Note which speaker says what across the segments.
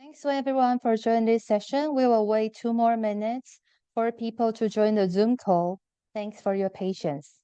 Speaker 1: Thanks to everyone for joining this session. We will wait 2 more minutes for people to join the Zoom call. Thanks for your patience.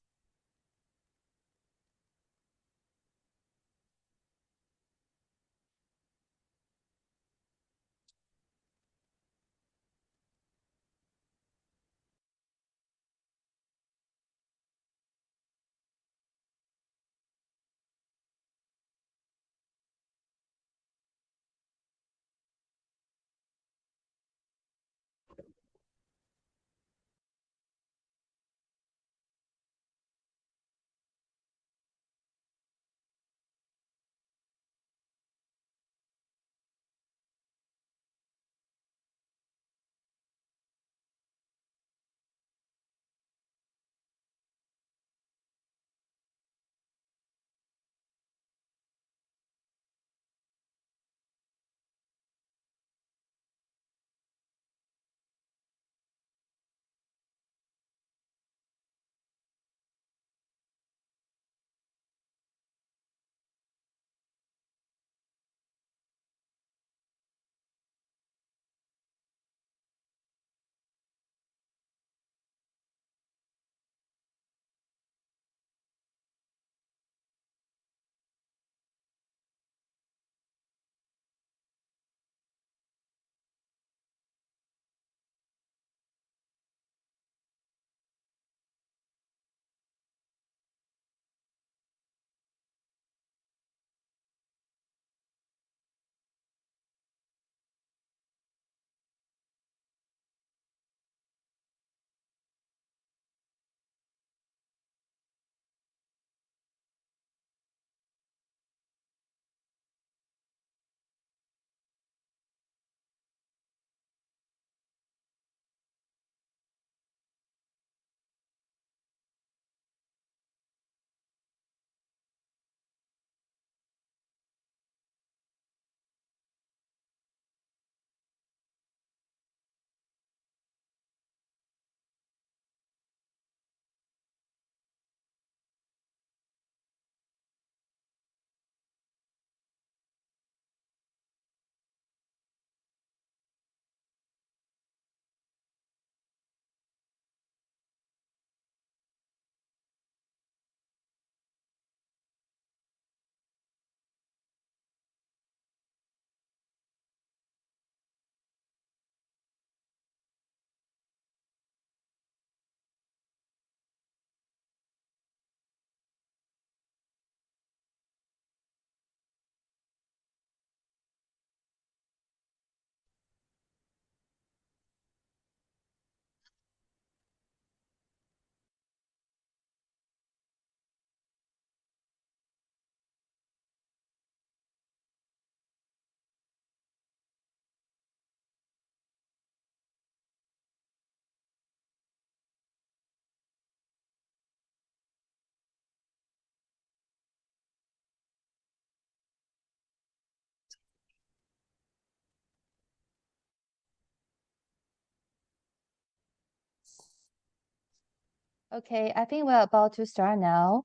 Speaker 1: Okay, I think we're about to start now.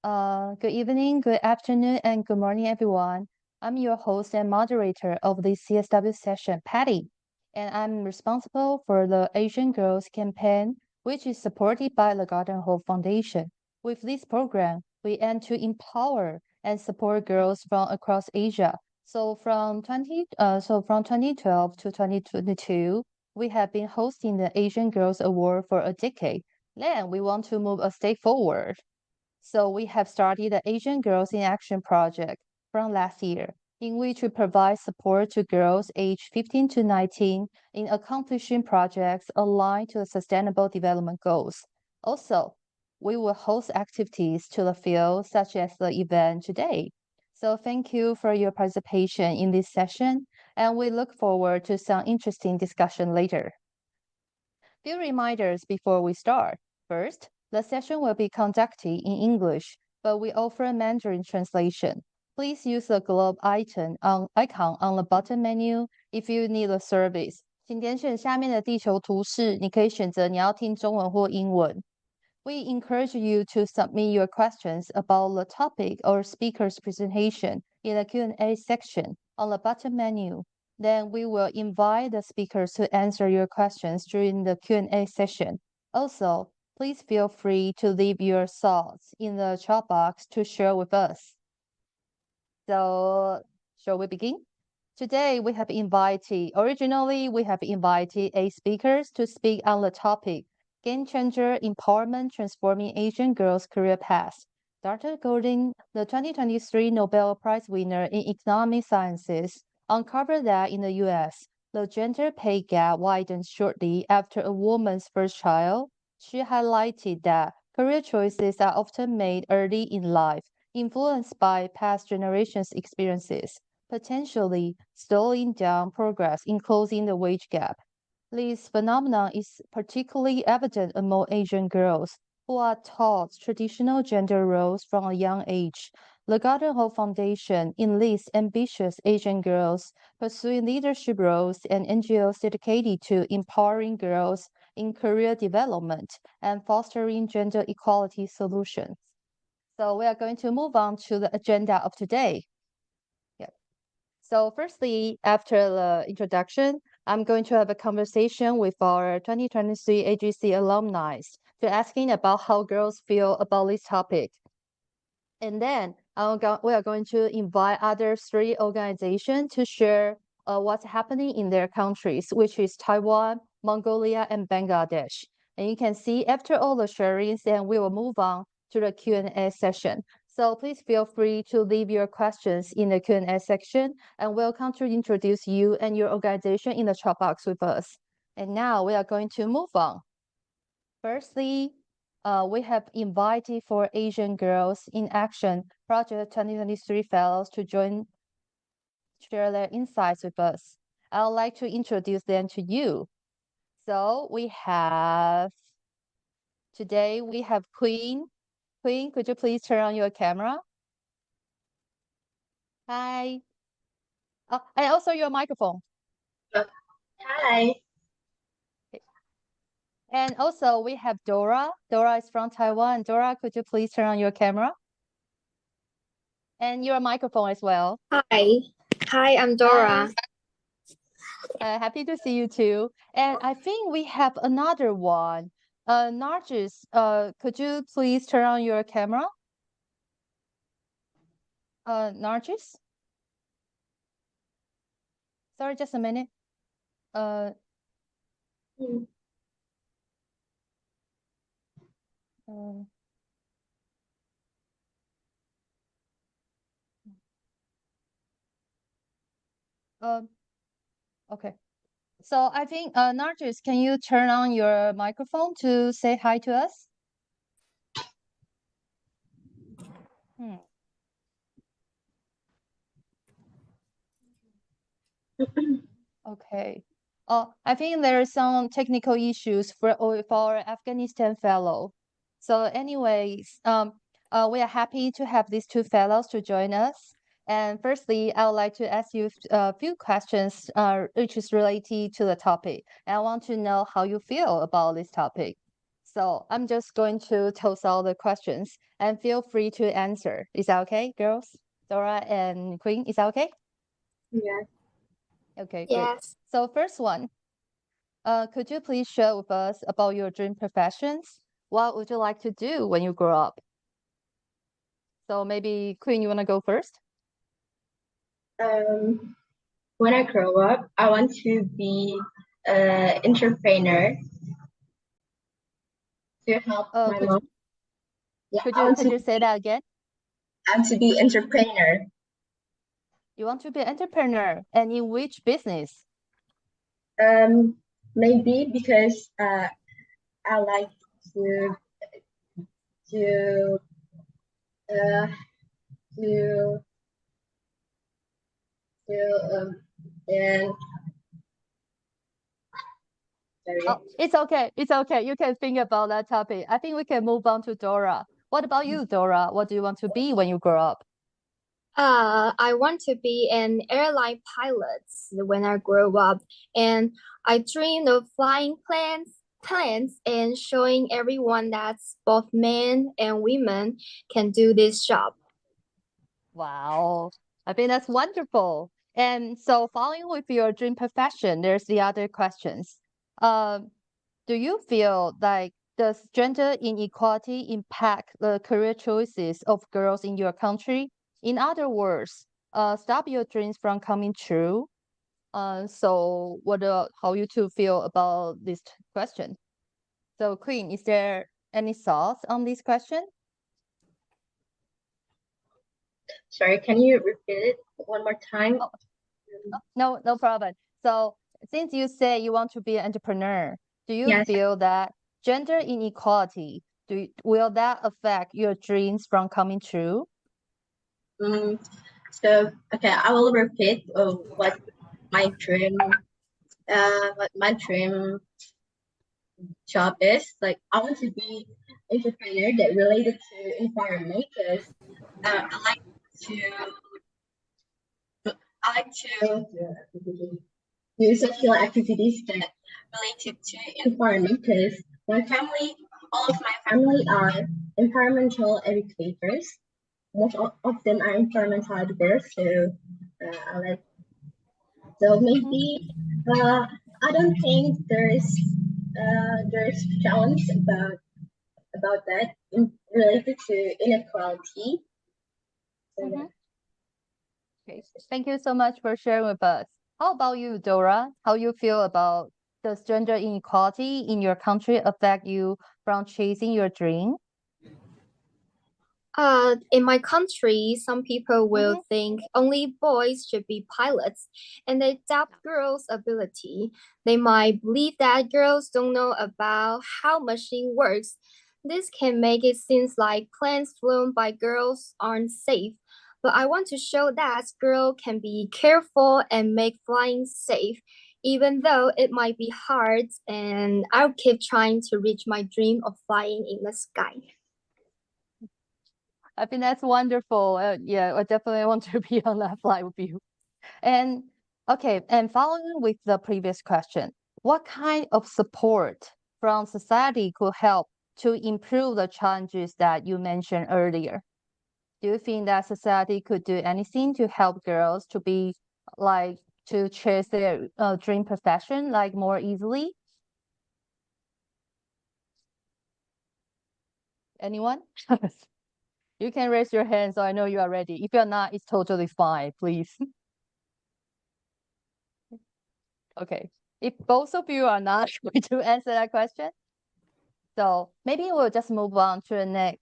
Speaker 1: Good evening, good afternoon, and good morning, everyone. I'm your host and moderator of the CSW session, Patty, and I'm responsible for the Asian Girls Campaign, which is supported by the Garden Hope Foundation. With this program, we aim to empower and support girls from across Asia. So from 2012 to 2022, we have been hosting the Asian Girls Award for a decade. Then we want to move a step forward. So we have started the Asian Girls in Action project from last year, in which we provide support to girls aged 15 to 19 in accomplishing projects aligned to the Sustainable Development Goals. Also, we will host activities to the field, such as the event today. So thank you for your participation in this session, and we look forward to some interesting discussion later. Few reminders before we start. First, the session will be conducted in English, but we offer Mandarin translation. Please use the globe icon on the bottom menu if you need a service. 请点选下面的地球图示，你可以选择你要听中文或英文。We encourage you to submit your questions about the topic or speaker's presentation in the Q&A section on the bottom menu. Then we will invite the speakers to answer your questions during the Q&A session. Also, please feel free to leave your thoughts in the chat box to share with us. So, shall we begin? Today, originally we have invited 8 speakers to speak on the topic, Game Changer Empowerment Transforming Asian Girls' Career Paths. Dr. Golding, the 2023 Nobel Prize winner in Economic Sciences, uncovered that in the US, the gender pay gap widened shortly after a woman's first child. She highlighted that career choices are often made early in life, influenced by past generations' experiences, potentially slowing down progress in closing the wage gap. This phenomenon is particularly evident among Asian girls who are taught traditional gender roles from a young age. The Garden Home Foundation enlists ambitious Asian girls pursuing leadership roles and NGOs dedicated to empowering girls in career development and fostering gender equality solutions. So we are going to move on to the agenda of today. Yeah. So firstly, after the introduction, I'm going to have a conversation with our 2023 AGC alumni to asking about how girls feel about this topic. And then we are going to invite other 3 organizations to share what's happening in their countries, which is Taiwan, Mongolia, and Bangladesh. And you can see after all the sharings, then we will move on to the Q&A session. So please feel free to leave your questions in the Q&A section, and welcome to introduce you and your organization in the chat box with us. And now we are going to move on. Firstly, we have invited 4 Asian Girls in Action Project 2023 fellows to share their insights with us. I would like to introduce them to you. So today we have Queen. Queen, could you please turn on your camera? Hi. And also your microphone.
Speaker 2: Hi.
Speaker 1: And also we have Dora. Dora is from Taiwan. Dora, could you please turn on your camera? And your microphone as well.
Speaker 2: Hi. Hi, I'm Dora.
Speaker 1: Happy to see you too. And I think we have another one. Nargis, could you please turn on your camera? Nargis? Sorry, just a minute. Okay. So I think, Nargis, can you turn on your microphone to say hi to us? Okay. I think there are some technical issues with our Afghanistan fellow. So anyways, we are happy to have these 2 fellows to join us. And firstly, I would like to ask you a few questions which is related to the topic. And I want to know how you feel about this topic. So I'm just going to toss all the questions and feel free to answer. Is that okay, girls? Dora and Queen, is that okay?
Speaker 2: Yeah.
Speaker 1: Okay,
Speaker 2: yes.
Speaker 1: Good. So first one, could you please share with us about your dream professions? What would you like to do when you grow up? So maybe Queen, you want to go first?
Speaker 2: When I grow up, I want to be an entrepreneur to help my mom.
Speaker 1: Could you say that again?
Speaker 2: I want to be entrepreneur.
Speaker 1: You want to be an entrepreneur, and in which business?
Speaker 2: Maybe because I like to and
Speaker 1: Oh, it's okay. It's okay. You can think about that topic. I think we can move on to Dora. What about you, Dora? What do you want to be when you grow up?
Speaker 3: I want to be an airline pilot when I grow up, and I dream of flying planes and showing everyone that both men and women can do this job.
Speaker 1: Wow, I think that's wonderful. And so following with your dream profession, there's the other questions. Do you feel like does gender inequality impact the career choices of girls in your country? In other words, stop your dreams from coming true. So how you two feel about this question? So Queen, is there any thoughts on this question?
Speaker 2: Sorry, can you repeat it one more time?
Speaker 1: No problem. So since you say you want to be an entrepreneur, do you
Speaker 2: Yes.
Speaker 1: feel that gender inequality, will that affect your dreams from coming true?
Speaker 2: So, okay, I will repeat what my dream job is. Like, I want to be entrepreneur that related to environment because I like to do social activities that related to environment because all of my family are environmental educators. Most of them are environmental educators, so I like. So maybe I don't think there's challenge about that related to inequality. So, yeah.
Speaker 1: Okay, thank you so much for sharing with us. How about you, Dora? How you feel about does gender inequality in your country affect you from chasing your dream?
Speaker 3: In my country, some people will think only boys should be pilots, and they doubt girls' ability. They might believe that girls don't know about how machine works. This can make it seem like planes flown by girls aren't safe. But I want to show that girls can be careful and make flying safe, even though it might be hard, and I'll keep trying to reach my dream of flying in the sky.
Speaker 1: I think that's wonderful. Yeah, I definitely want to be on that flight with you. And okay, and following with the previous question, what kind of support from society could help to improve the challenges that you mentioned earlier? Do you think that society could do anything to help girls to be like to chase their dream profession like more easily? Anyone? You can raise your hand so I know you are ready. If you're not, it's totally fine, please. Okay. If both of you are not going to answer that question, so maybe we'll just move on to the next.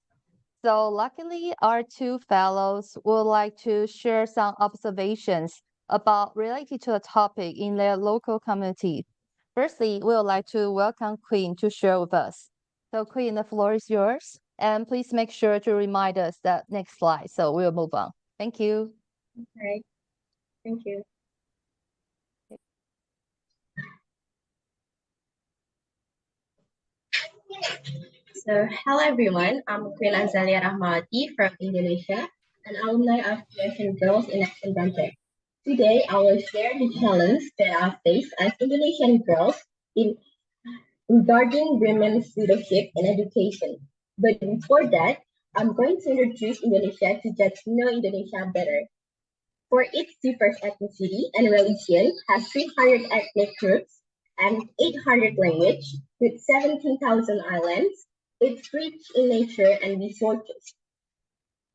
Speaker 1: So luckily, our two fellows would like to share some observations about related to the topic in their local communities. Firstly, we would like to welcome Queen to share with us. So Queen, the floor is yours. And please make sure to remind us that next slide. So we'll move on. Thank you.
Speaker 2: Okay. Thank you. So, hello everyone. I'm Queen Azalia Rahmawati from Indonesia, an alumni of Asian Girls in Action Project. Today, I will share the challenge that I face as Indonesian girls in guarding women's leadership in education. But before that, I'm going to introduce Indonesia to get to know Indonesia better. For its diverse ethnicity and religion, has 300 ethnic groups and 800 languages with 17,000 islands. It's rich in nature and resources.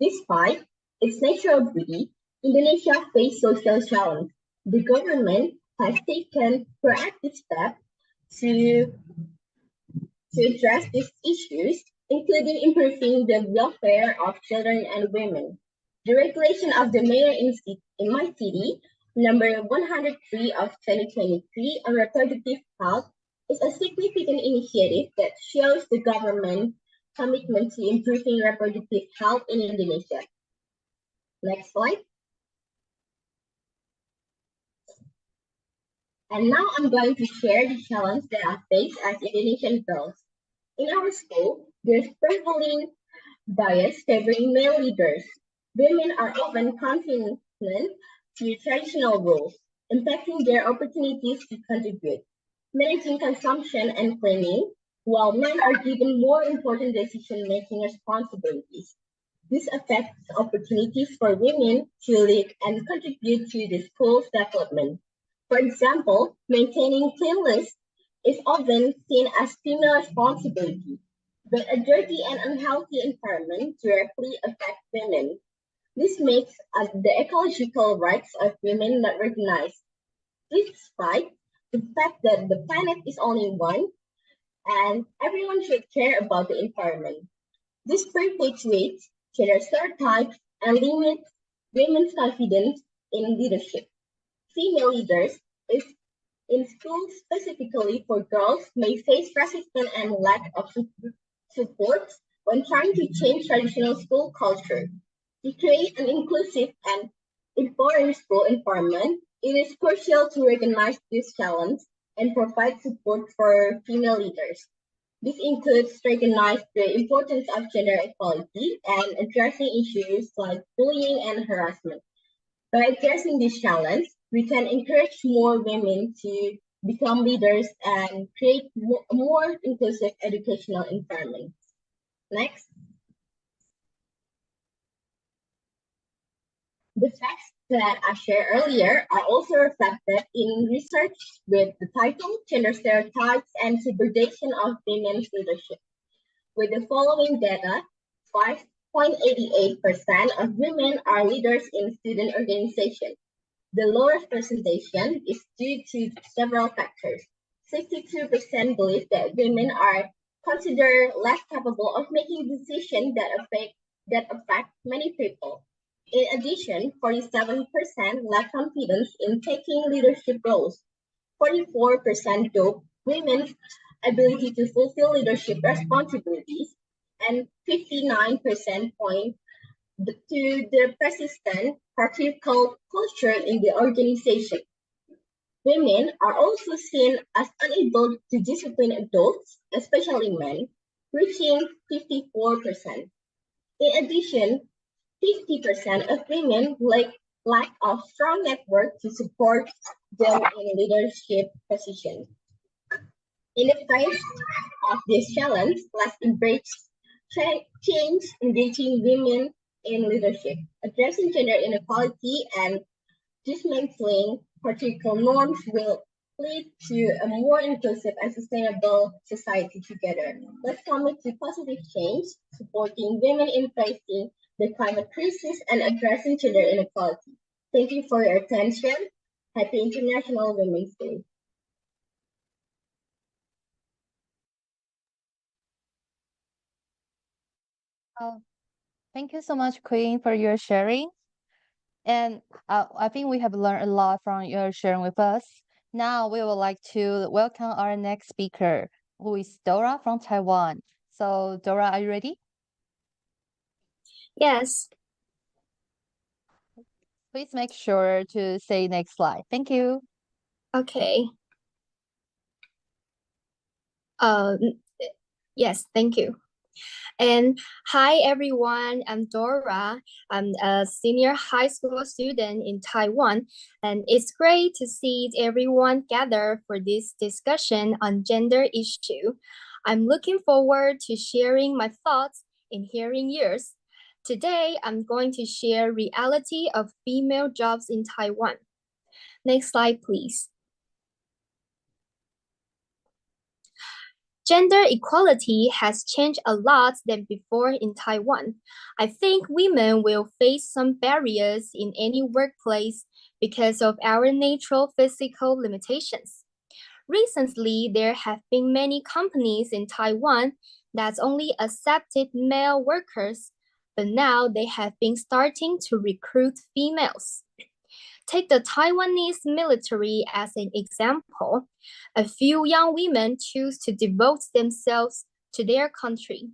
Speaker 2: Despite its natural beauty, Indonesia faces social challenges. The government has taken proactive steps to address these issues, including improving the welfare of children and women. The regulation of the mayor in my city, number 103 of 2023 on reproductive health, is a significant initiative that shows the government's commitment to improving reproductive health in Indonesia. Next slide. And now I'm going to share the challenge that I face as Indonesian girls. In our school, there's prevailing bias favoring male leaders. Women are often confined to traditional roles, impacting their opportunities to contribute, managing consumption and cleaning, while men are given more important decision-making responsibilities. This affects opportunities for women to lead and contribute to the school's development. For example, maintaining cleanliness is often seen as female responsibility, but a dirty and unhealthy environment directly affects women. This makes the ecological rights of women not recognized, despite the fact that the planet is only one and everyone should care about the environment. This perpetuates gender stereotypes and limits women's confidence in leadership. Female leaders is in schools specifically for girls may face resistance and lack of support when trying to change traditional school culture. To create an inclusive and empowering school environment, it is crucial to recognize this challenge and provide support for female leaders. This includes recognizing the importance of gender equality and addressing issues like bullying and harassment. By addressing this challenge, we can encourage more women to become leaders and create a more inclusive educational environment. Next. The facts that I shared earlier are also reflected in research with the title Gender Stereotypes and Subordination of Women's Leadership. With the following data, 5.88% of women are leaders in student organizations. The lower representation is due to several factors. 62% believe that women are considered less capable of making decisions that affect many people. In addition, 47% lack confidence in taking leadership roles. 44% doubt women's ability to fulfill leadership responsibilities, and 59% point to the persistent patriarchal culture in the organization. Women are also seen as unable to discipline adults, especially men, reaching 54%. In addition, 50% of women lack of strong network to support them in leadership positions. In the face of this challenge, let's embrace change, engaging women in leadership, addressing gender inequality, and dismantling patriarchal norms will lead to a more inclusive and sustainable society together. Let's commit to positive change, supporting women in facing the climate crisis and addressing gender inequality. Thank you for your attention. Happy International Women's Day.
Speaker 1: Thank you so much, Queen, for your sharing. And I think we have learned a lot from your sharing with us. Now we would like to welcome our next speaker, who is Dora from Taiwan. So Dora, are you ready?
Speaker 3: Yes.
Speaker 1: Please make sure to say next slide. Thank you.
Speaker 3: Okay. Yes, thank you. And hi, everyone. I'm Dora. I'm a senior high school student in Taiwan, and it's great to see everyone gather for this discussion on gender issue. I'm looking forward to sharing my thoughts and hearing yours. Today, I'm going to share reality of female jobs in Taiwan. Next slide, please. Gender equality has changed a lot than before in Taiwan. I think women will face some barriers in any workplace because of our natural physical limitations. Recently, there have been many companies in Taiwan that only accepted male workers, but now they have been starting to recruit females. Take the Taiwanese military as an example. A few young women choose to devote themselves to their country.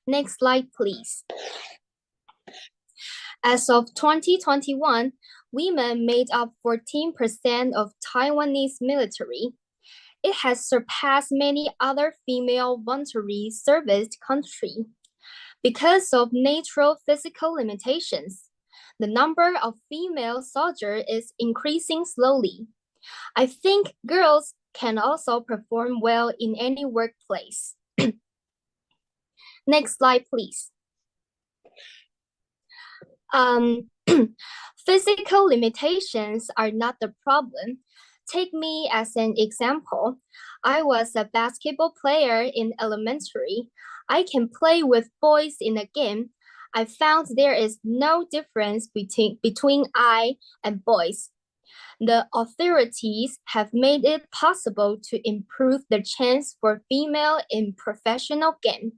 Speaker 3: Next slide, please. As of 2021, women made up 14% of Taiwanese military. It has surpassed many other female voluntary service countries. Because of natural physical limitations, the number of female soldiers is increasing slowly. I think girls can also perform well in any workplace. Next slide, please. Physical limitations are not the problem. Take me as an example. I was a basketball player in elementary. I can play with boys in a game. I found there is no difference between I and boys. The authorities have made it possible to improve the chance for female in professional game.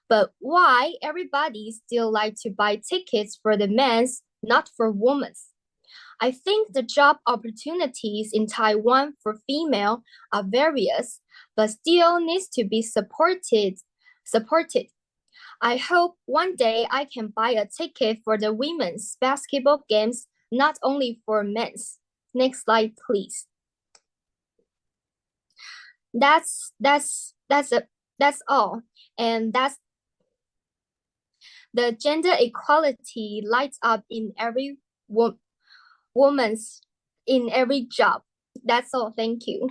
Speaker 3: But why everybody still like to buy tickets for the men's, not for women's? I think the job opportunities in Taiwan for female are various, but still needs to be supported. I hope one day I can buy a ticket for the women's basketball games, not only for men's. Next slide, please. That's all, and that's the gender equality lights up in every woman's in every job. That's all. Thank you.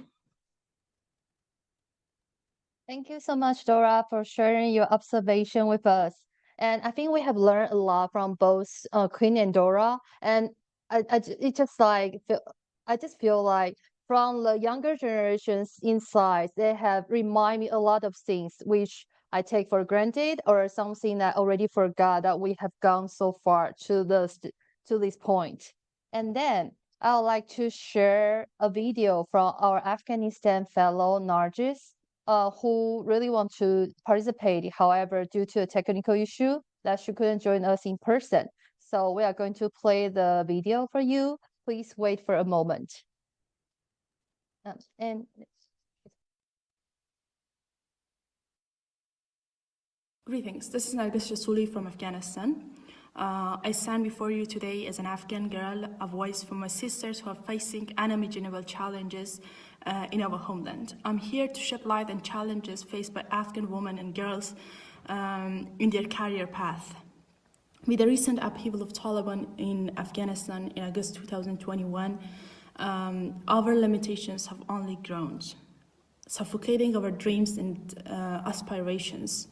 Speaker 1: Thank you so much, Dora, for sharing your observation with us. And I think we have learned a lot from both Queen and Dora. And it just like I just feel like from the younger generations insights, they have remind me a lot of things which I take for granted or something that I already forgot that we have gone so far to this point. And then I would like to share a video from our Afghanistan fellow Nargis, who really want to participate. However, due to a technical issue, that she couldn't join us in person. So we are going to play the video for you. Please wait for a moment. And
Speaker 4: Greetings, this is Nargis Rasuli from Afghanistan. I stand before you today as an Afghan girl, a voice for my sisters who are facing unimaginable challenges in our homeland. I'm here to shed light on challenges faced by Afghan women and girls in their career path. With the recent upheaval of Taliban in Afghanistan in August 2021, our limitations have only grown, suffocating our dreams and aspirations.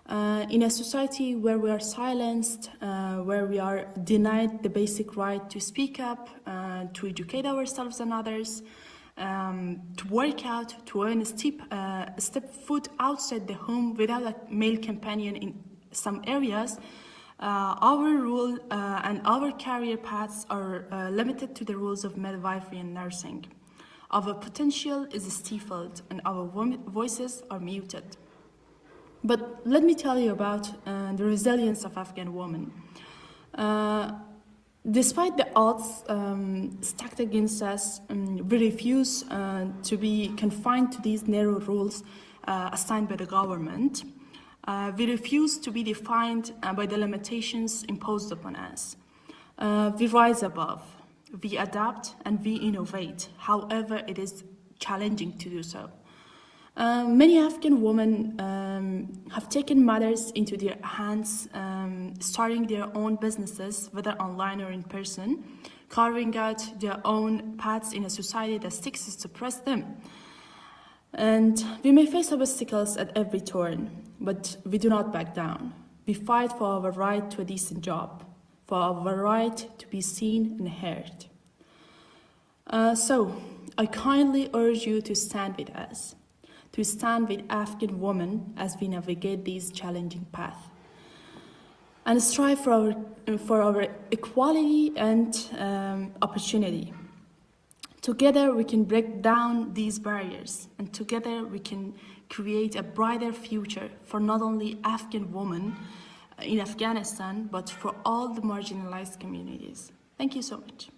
Speaker 4: In a society where we are silenced, where we are denied the basic right to speak up, to educate ourselves and others, to work out, to earn step foot outside the home without a male companion in some areas, our role and our career paths are limited to the rules of midwifery and nursing. Our potential is stifled and our voices are muted. But let me tell you about the resilience of Afghan women. Despite the odds stacked against us, we refuse to be confined to these narrow rules assigned by the government. We refuse to be defined by the limitations imposed upon us. We rise above, we adapt, and we innovate, however it is challenging to do so. Many Afghan women have taken matters into their hands, starting their own businesses, whether online or in person, carving out their own paths in a society that seeks to suppress them. And we may face obstacles at every turn, but we do not back down. We fight for our right to a decent job, for our right to be seen and heard. So I kindly urge you to stand with us, to stand with Afghan women as we navigate these challenging paths, and strive for our equality and opportunity. Together we can break down these barriers, and together we can create a brighter future for not only Afghan women in Afghanistan, but for all the marginalized communities. Thank you so much.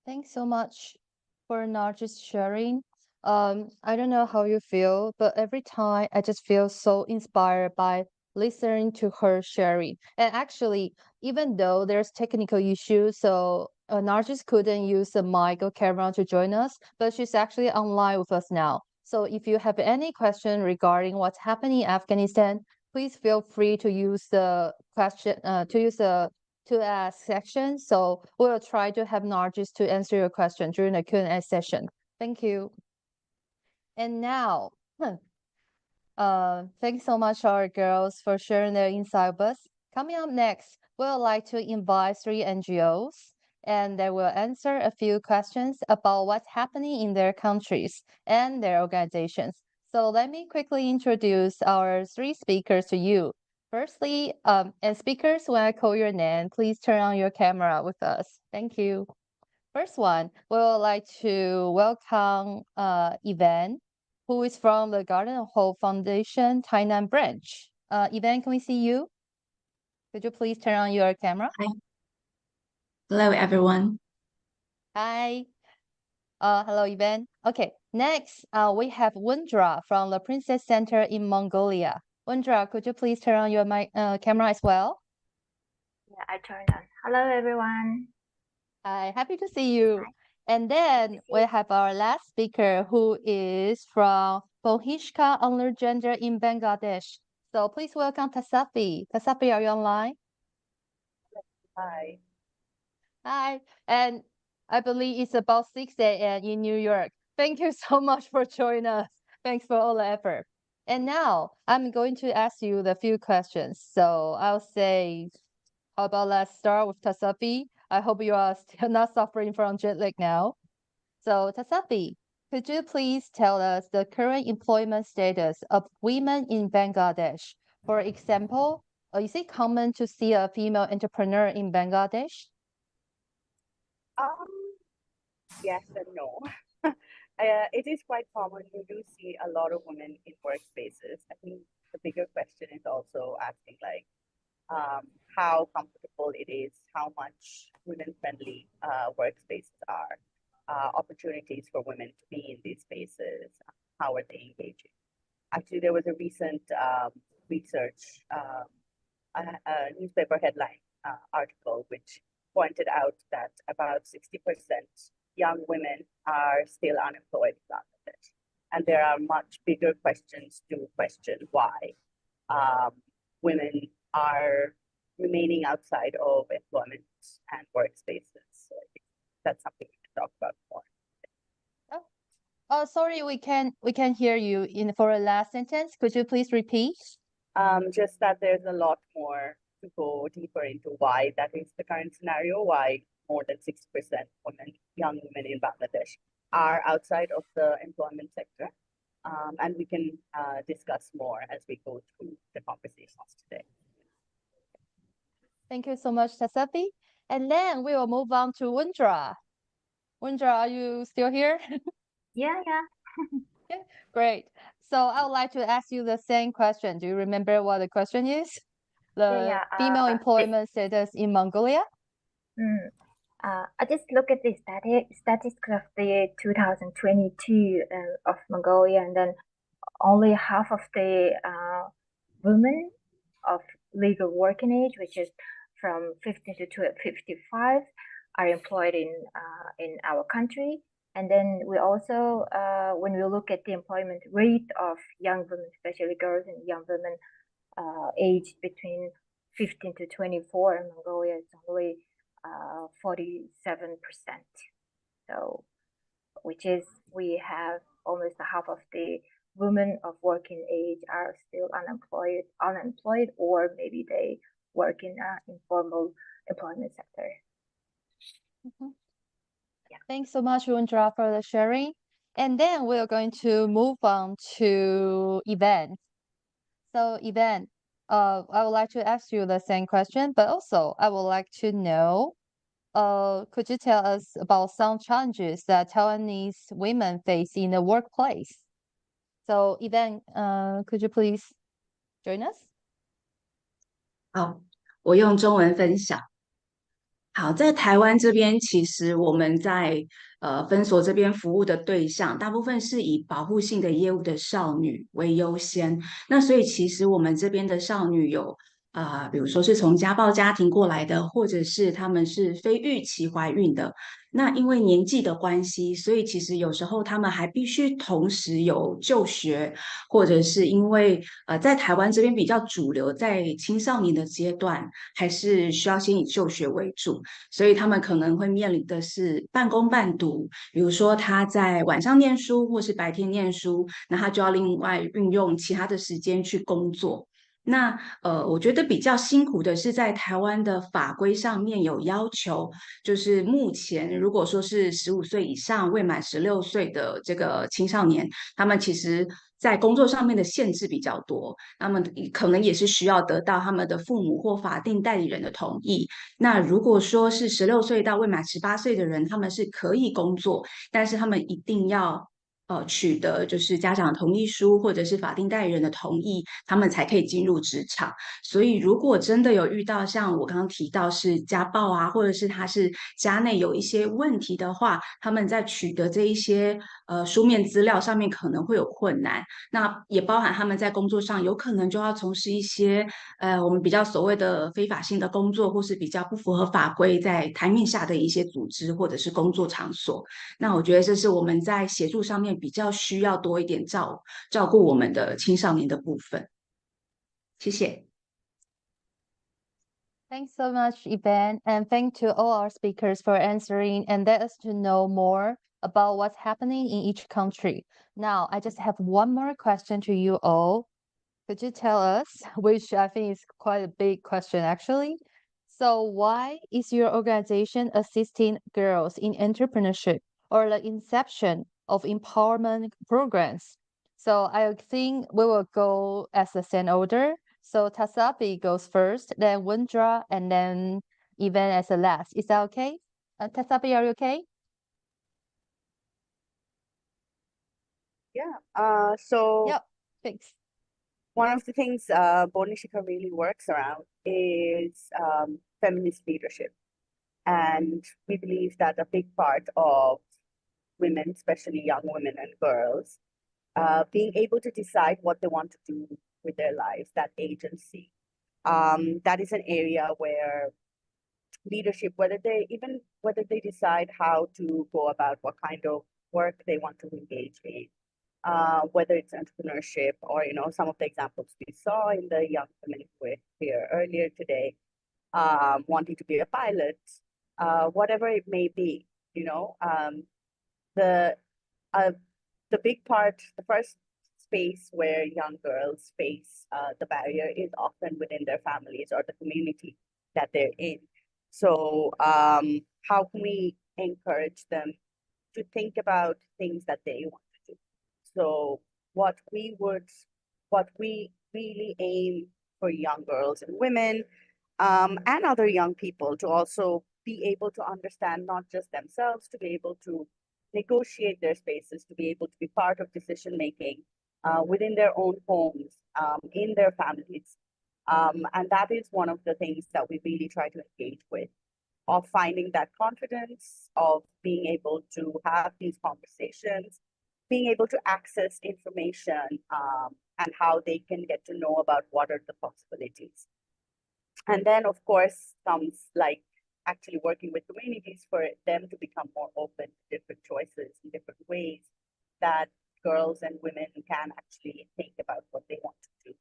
Speaker 1: Thanks so much for not just sharing. I don't know how you feel, but every time I just feel so inspired by listening to her sharing. And actually, even though there's technical issues, so Nargis couldn't use the mic or camera to join us, but she's actually online with us now. So if you have any question regarding what's happening in Afghanistan, please feel free to use the question to ask section. So we'll try to have Nargis to answer your question during the Q&A session. Thank you. And now, Thanks so much, our girls, for sharing their insight with us. Coming up next, we would like to invite 3 NGOs, and they will answer a few questions about what's happening in their countries and their organizations. So let me quickly introduce our 3 speakers to you. Firstly, and speakers, when I call your name, please turn on your camera with us. Thank you. First one, we would like to welcome Yvonne, who is from the Garden of Hope Foundation Tainan branch. Yvonne, can we see you? Could you please turn on your camera?
Speaker 5: Hi. Hello, everyone.
Speaker 1: Hi. Hello, Yvonne. Okay, next, we have Wendra from the Princess Center in Mongolia. Wendra, could you please turn on your camera as well?
Speaker 6: Yeah, I turned on. Hello, everyone.
Speaker 1: Hi, happy to see you.
Speaker 6: Hi.
Speaker 1: And then we have our last speaker, who is from Bohishka Only Gender in Bangladesh. So please welcome Tasafi. Tasafi, are you online?
Speaker 7: Hi.
Speaker 1: Hi. And I believe it's about 6 a.m. in New York. Thank you so much for joining us. Thanks for all the effort. And now I'm going to ask you the few questions. So I'll say, how about let's start with Tasafi. I hope you are still not suffering from jet lag now. So Tasafi, could you please tell us the current employment status of women in Bangladesh? For example, is it common to see a female entrepreneur in Bangladesh?
Speaker 7: Yes and no. It is quite common. You do see a lot of women in workspaces. I think the bigger question is also asking like how comfortable it is, how much women-friendly workspaces are, opportunities for women to be in these spaces, how are they engaging? Actually, there was a recent research, a newspaper headline article which pointed out that about 60% young women are still unemployed in Bangladesh. And there are much bigger questions to question why women are remaining outside of employment and workspaces. So I think that's something we can talk about more.
Speaker 1: Oh, sorry, we can hear you for a last sentence. Could you please repeat?
Speaker 7: Just that there's a lot more to go deeper into why that is the current scenario, why more than 60% women, young women in Bangladesh are outside of the employment sector. And we can discuss more as we go through the conversations today.
Speaker 1: Thank you so much, Tasafi. And then we will move on to Wendra. Wendra, are you still here?
Speaker 6: Yeah.
Speaker 1: Yeah, great. So I would like to ask you the same question. Do you remember what the question is? The female employment status in Mongolia?
Speaker 6: I just look at the statistics of the 2022 of Mongolia, and then only half of the women of legal working age, which is from 15 to 55, are employed in our country. And then we also, when we look at the employment rate of young women, especially girls and young women aged between 15 to 24 in Mongolia, it's only 47%. So, which is we have almost half of the women of working age are still unemployed, or maybe they work in informal employment sector.
Speaker 1: Mm-hmm. Yeah. Thanks so much, Wendra, for the sharing. And then we're going to move on to events. So event, I would like to ask you the same question, but also I would like to know, could you tell us about some challenges that Taiwanese women face in the workplace? So event, could you please join us?
Speaker 5: 好，我用中文分享。好，在台湾这边，其实我们在分所这边服务的对象，大部分是以保护性的业务的少女为优先。那所以其实我们这边的少女有比如说是从家暴家庭过来的，或者是他们是非预期怀孕的。那因为年纪的关系，所以其实有时候他们还必须同时有就学，或者是因为在台湾这边比较主流，在青少年的阶段，还是需要先以就学为主，所以他们可能会面临的是半工半读，比如说他在晚上念书或是白天念书，那他就要另外运用其他的时间去工作。那我觉得比较辛苦的是在台湾的法规上面有要求，就是目前如果说是15岁以上未满16岁的这个青少年，他们其实在工作上面的限制比较多，那么可能也是需要得到他们的父母或法定代理人的同意。那如果说是16岁到未满18岁的人，他们是可以工作，但是他们一定要取得就是家长同意书或者是法定代理人的同意，他们才可以进入职场。所以如果真的有遇到像我刚刚提到是家暴啊，或者是他是家内有一些问题的话，他们在取得这一些书面资料上面可能会有困难。那也包含他们在工作上有可能就要从事一些我们比较所谓的非法性的工作，或是比较不符合法规在台面下的一些组织或者是工作场所。那我觉得这是我们在协助上面比较需要多一点照顾我们的青少年的部分。谢谢。
Speaker 1: Thanks so much, Evan, and thank to all our speakers for answering and let us to know more about what's happening in each country. Now, I just have one more question to you all. Could you tell us, which I think is quite a big question actually? So why is your organization assisting girls in entrepreneurship or the inception of empowerment programs? So I think we will go as a same order. So Tasapi goes first, then Wundra, and then Evan as the last. Is that okay? Tasapi, are you okay?
Speaker 7: Yeah. So
Speaker 1: Yep, thanks.
Speaker 7: one of the things Bonishika really works around is feminist leadership. And we believe that a big part of women, especially young women and girls, being able to decide what they want to do with their lives, that agency. That is an area where leadership, whether they decide how to go about what kind of work they want to engage in, whether it's entrepreneurship or some of the examples we saw in the young women who were here earlier today, wanting to be a pilot, whatever it may be, the big part, the first space where young girls face the barrier is often within their families or the community that they're in. So how can we encourage them to think about things that they want to do? So what we really aim for young girls and women and other young people to also be able to understand not just themselves, to be able to negotiate their spaces, to be able to be part of decision making within their own homes, in their families. And that is one of the things that we really try to engage with, of finding that confidence, of being able to have these conversations, being able to access information and how they can get to know about what are the possibilities. And then, of course, comes like actually working with communities for them to become more open to different choices in different ways that girls and women can actually think about what they want to do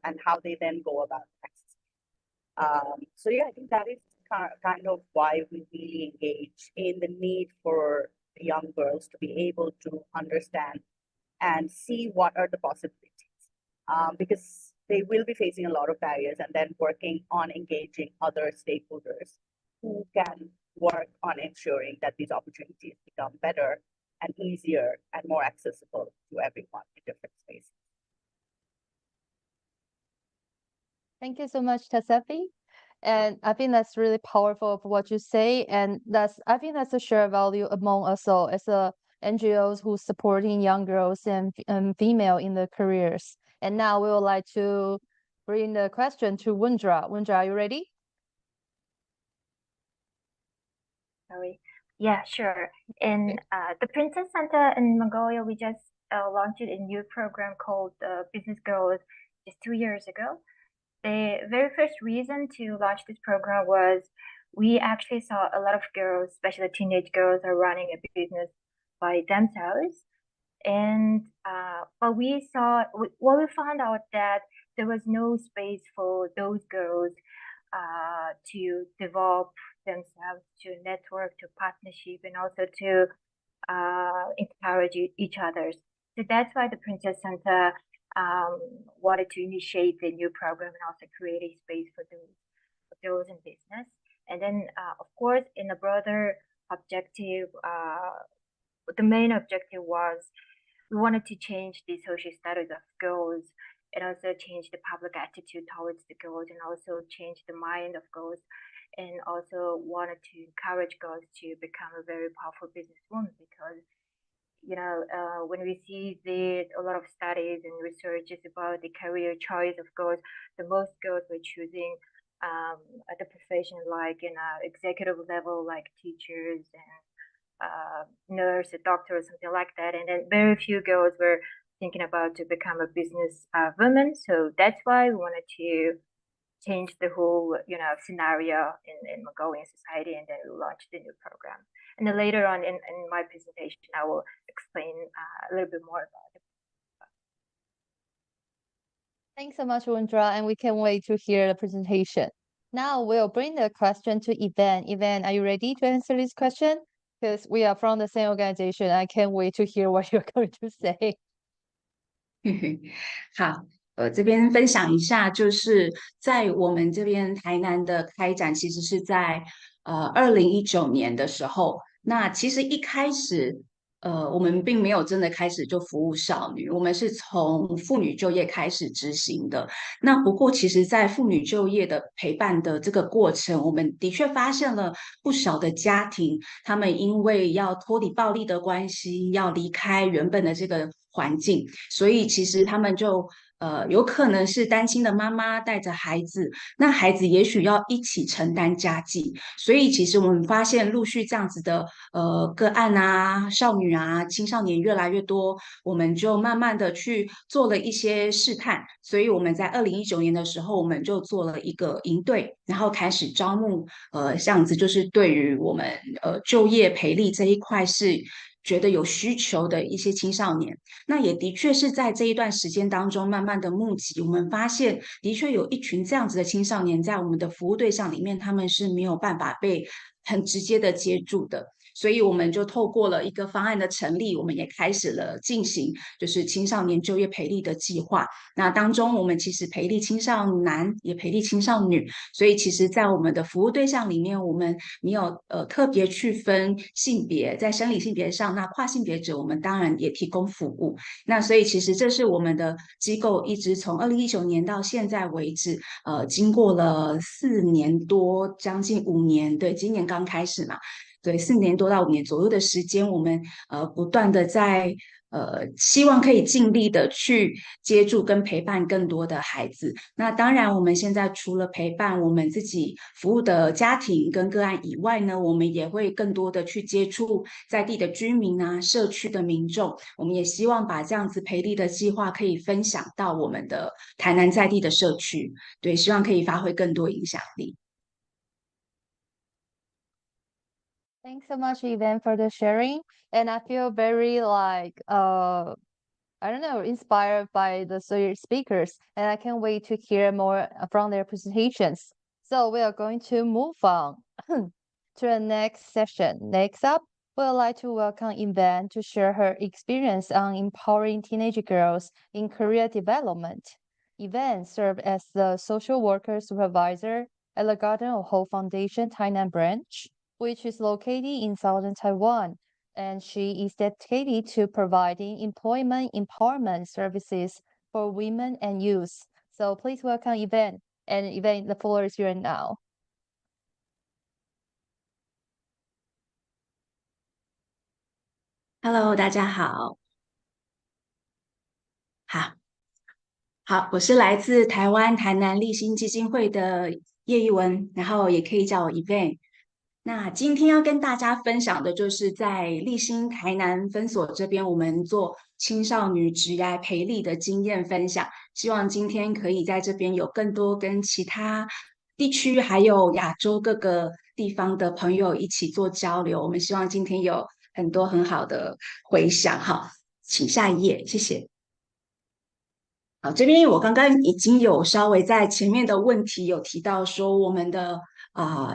Speaker 7: and how they then go about accessing. So yeah, I think that is kind of why we really engage in the need for young girls to be able to understand and see what are the possibilities, because they will be facing a lot of barriers, and then working on engaging other stakeholders who can work on ensuring that these opportunities become better and easier and more accessible to everyone in different spaces.
Speaker 1: Thank you so much, Tasafi. And I think that's really powerful of what you say. And I think that's a shared value among us all as NGOs who supporting young girls and female in their careers. And now we would like to bring the question to Wundra. Wundra, are you ready?
Speaker 6: Sorry. Yeah, sure. In the Princess Center in Mongolia, we just launched a new program called Business Girls just 2 years ago. the very first reason to launch this program was we actually saw a lot of girls, especially teenage girls, are running a business by themselves. And but we found out that there was no space for those girls to develop themselves, to network, to partnership, and also to encourage each other. So that's why the Princess Center wanted to initiate the new program and also create a space for those in business. And then, of course, in a broader objective, the main objective was we wanted to change the social status of girls and also change the public attitude towards the girls and also change the mind of girls and also wanted to encourage girls to become a very powerful businesswoman because when we see a lot of studies and researches about the career choice of girls, the most girls were choosing at the profession like executive level like teachers and nurse, a doctor, or something like that. And then very few girls were thinking about to become a business woman. So that's why we wanted to change the whole, scenario in Mongolian society, and then we launched the new program. And then later on in my presentation, I will explain a little bit more about it.
Speaker 1: Thanks so much, Wondra, and we can't wait to hear the presentation. Now we'll bring the question to Yvonne. Yvonne, are you ready to answer this question? Because we are from the same organization. I can't wait to hear what you're going to say.
Speaker 5: 好，这边分享一下，就是在我们这边台南的开展，其实是在2019年的时候。那其实一开始，我们并没有真的开始就服务少女，我们是从妇女就业开始执行的。那不过，其实，在妇女就业的陪伴的这个过程，我们的确发现了不少的家庭，他们因为要脱离暴力的关系，要离开原本的这个环境，所以其实他们就有可能是单亲的妈妈带着孩子，那孩子也许要一起承担家计，所以其实我们发现陆续这样子的个案啊、少女啊、青少年越来越多，我们就慢慢的去做了一些试探，所以我们在2019年的时候，我们就做了一个营队，然后开始招募这样子就是对于我们就业培力这一块是觉得有需求的一些青少年。那也的确是在这一段时间当中，慢慢的募集，我们发现的确有一群这样子的青少年，在我们的服务对象里面，他们是没有办法被很直接的接住的。所以我们就透过了一个方案的成立，我们也开始了进行就是青少年就业培力的计划。那当中我们其实培力青少男，也培力青少女，所以其实在我们的服务对象里面，我们没有特别去分性别，在生理性别上，那跨性别者我们当然也提供服务。那所以其实这是我们的机构一直从2019年到现在为止，经过了4年多，将近5年，对，今年刚开始嘛。对，4年多到5年左右的时间，我们不断的在希望可以尽力的去接触跟陪伴更多的孩子。那当然，我们现在除了陪伴我们自己服务的家庭跟个案以外呢，我们也会更多的去接触在地的居民啊、社区的民众。我们也希望把这样子培力的计划可以分享到我们的台南在地的社区，对，希望可以发挥更多影响力。
Speaker 1: Thanks so much, Yvonne, for the sharing. And I feel very I don't know, inspired by the speakers. And I can't wait to hear more from their presentations. So we are going to move on to the next session. Next up, we would like to welcome Yvonne to share her experience on empowering teenage girls in career development. Yvonne served as the social worker supervisor at the Garden of Hope Foundation Tainan branch, which is located in southern Taiwan, and she is dedicated to providing employment empowerment services for women and youth. So please welcome Yvonne. And Yvonne, the floor is yours now.
Speaker 5: Hello， 大家好。好，我是来自台湾台南立新基金会的叶一文，然后也可以叫我 Yvonne。那今天要跟大家分享的就是在立新台南分所这边，我们做青少女职涯培力的经验分享。希望今天可以在这边有更多跟其他地区还有亚洲各个地方的朋友一起做交流。我们希望今天有很多很好的回响哈。请下一页，谢谢。好，这边我刚刚已经有稍微在前面的问题有提到说，我们的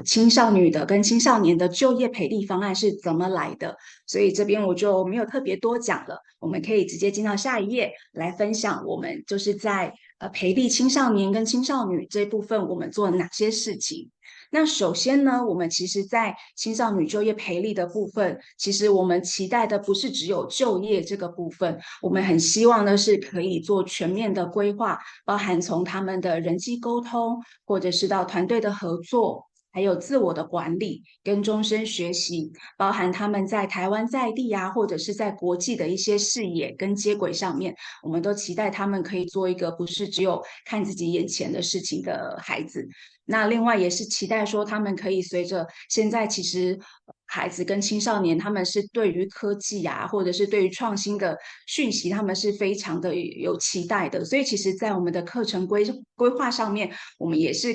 Speaker 5: 青少女的跟青少年的就业培力方案是怎么来的，所以这边我就没有特别多讲了，我们可以直接进到下一页来分享我们就是在培力青少年跟青少女这部分我们做了哪些事情。那首先呢，我们其实在青少女就业培力的部分，其实我们期待的不是只有就业这个部分，我们很希望的是可以做全面的规划，包含从他们的人际沟通，或者是到团队的合作，还有自我的管理跟终身学习，包含他们在台湾在地啊，或者是在国际的一些视野跟接轨上面，我们都期待他们可以做一个不是只有看自己眼前的事情的孩子。那另外也是期待说，他们可以随着现在其实孩子跟青少年，他们是对于科技啊，或者是对于创新的讯息，他们是非常的有期待的。所以其实，在我们的课程规划上面，我们也是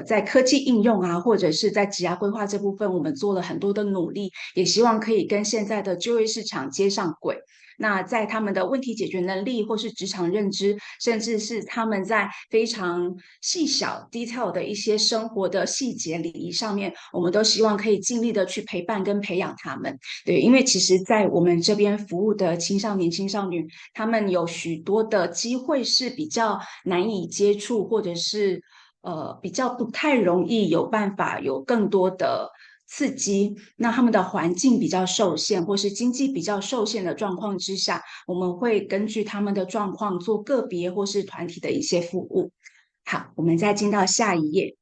Speaker 5: 在科技应用啊，或者是在职涯规划这部分，我们做了很多的努力，也希望可以跟现在的就业市场接上轨。那在他们的问题解决能力，或是职场认知，甚至是他们在非常细小 detail 的一些生活的细节礼仪上面，我们都希望可以尽力的去陪伴跟培养他们。对，因为其实在我们这边服务的青少年、青少女，他们有许多的机会是比较难以接触，或者是比较不太容易有办法有更多的刺激，那他们的环境比较受限，或是经济比较受限的状况之下，我们会根据他们的状况做个别或是团体的一些服务。好，我们再进到下一页。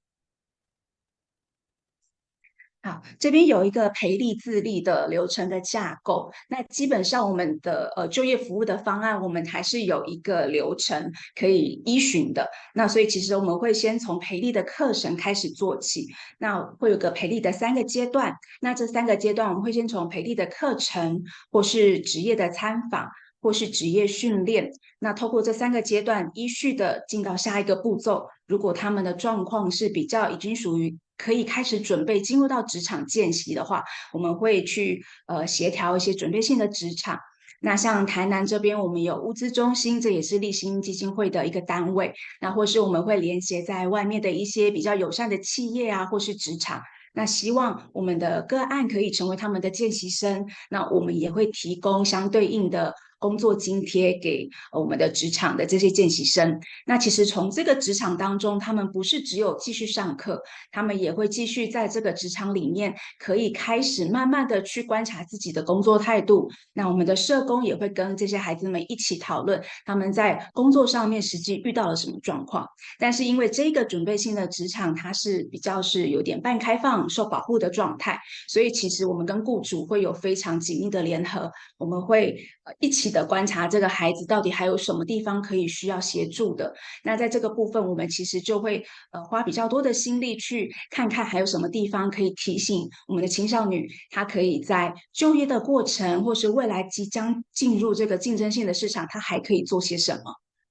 Speaker 5: 好，这边有一个培力自立的流程的架构。那基本上我们的就业服务的方案，我们还是有一个流程可以依循的。那所以其实我们会先从培力的课程开始做起，那会有个培力的3个阶段。那这3个阶段，我们会先从培力的课程，或是职业的参访，或是职业训练。那透过这3个阶段，依序的进到下一个步骤。如果他们的状况是比较已经属于可以开始准备进入到职场见习的话，我们会去协调一些准备性的职场。那像台南这边，我们有物资中心，这也是励馨基金会的一个单位。那或是我们会连接在外面的一些比较友善的企业啊，或是职场。那希望我们的个案可以成为他们的见习生，那我们也会提供相对应的工作津贴给我们的职场的这些见习生。那其实从这个职场当中，他们不是只有继续上课，他们也会继续在这个职场里面可以开始慢慢的去观察自己的工作态度。那我们的社工也会跟这些孩子们一起讨论他们在工作上面实际遇到了什么状况。但是因为这个准备性的职场，它是比较是有点半开放、受保护的状态，所以其实我们跟雇主会有非常紧密的联合，我们会一起的观察这个孩子到底还有什么地方可以需要协助的。那在这个部分，我们其实就会花比较多的心力去看看还有什么地方可以提醒我们的青少女，她可以在就业的过程，或是未来即将进入这个竞争性的市场，她还可以做些什么。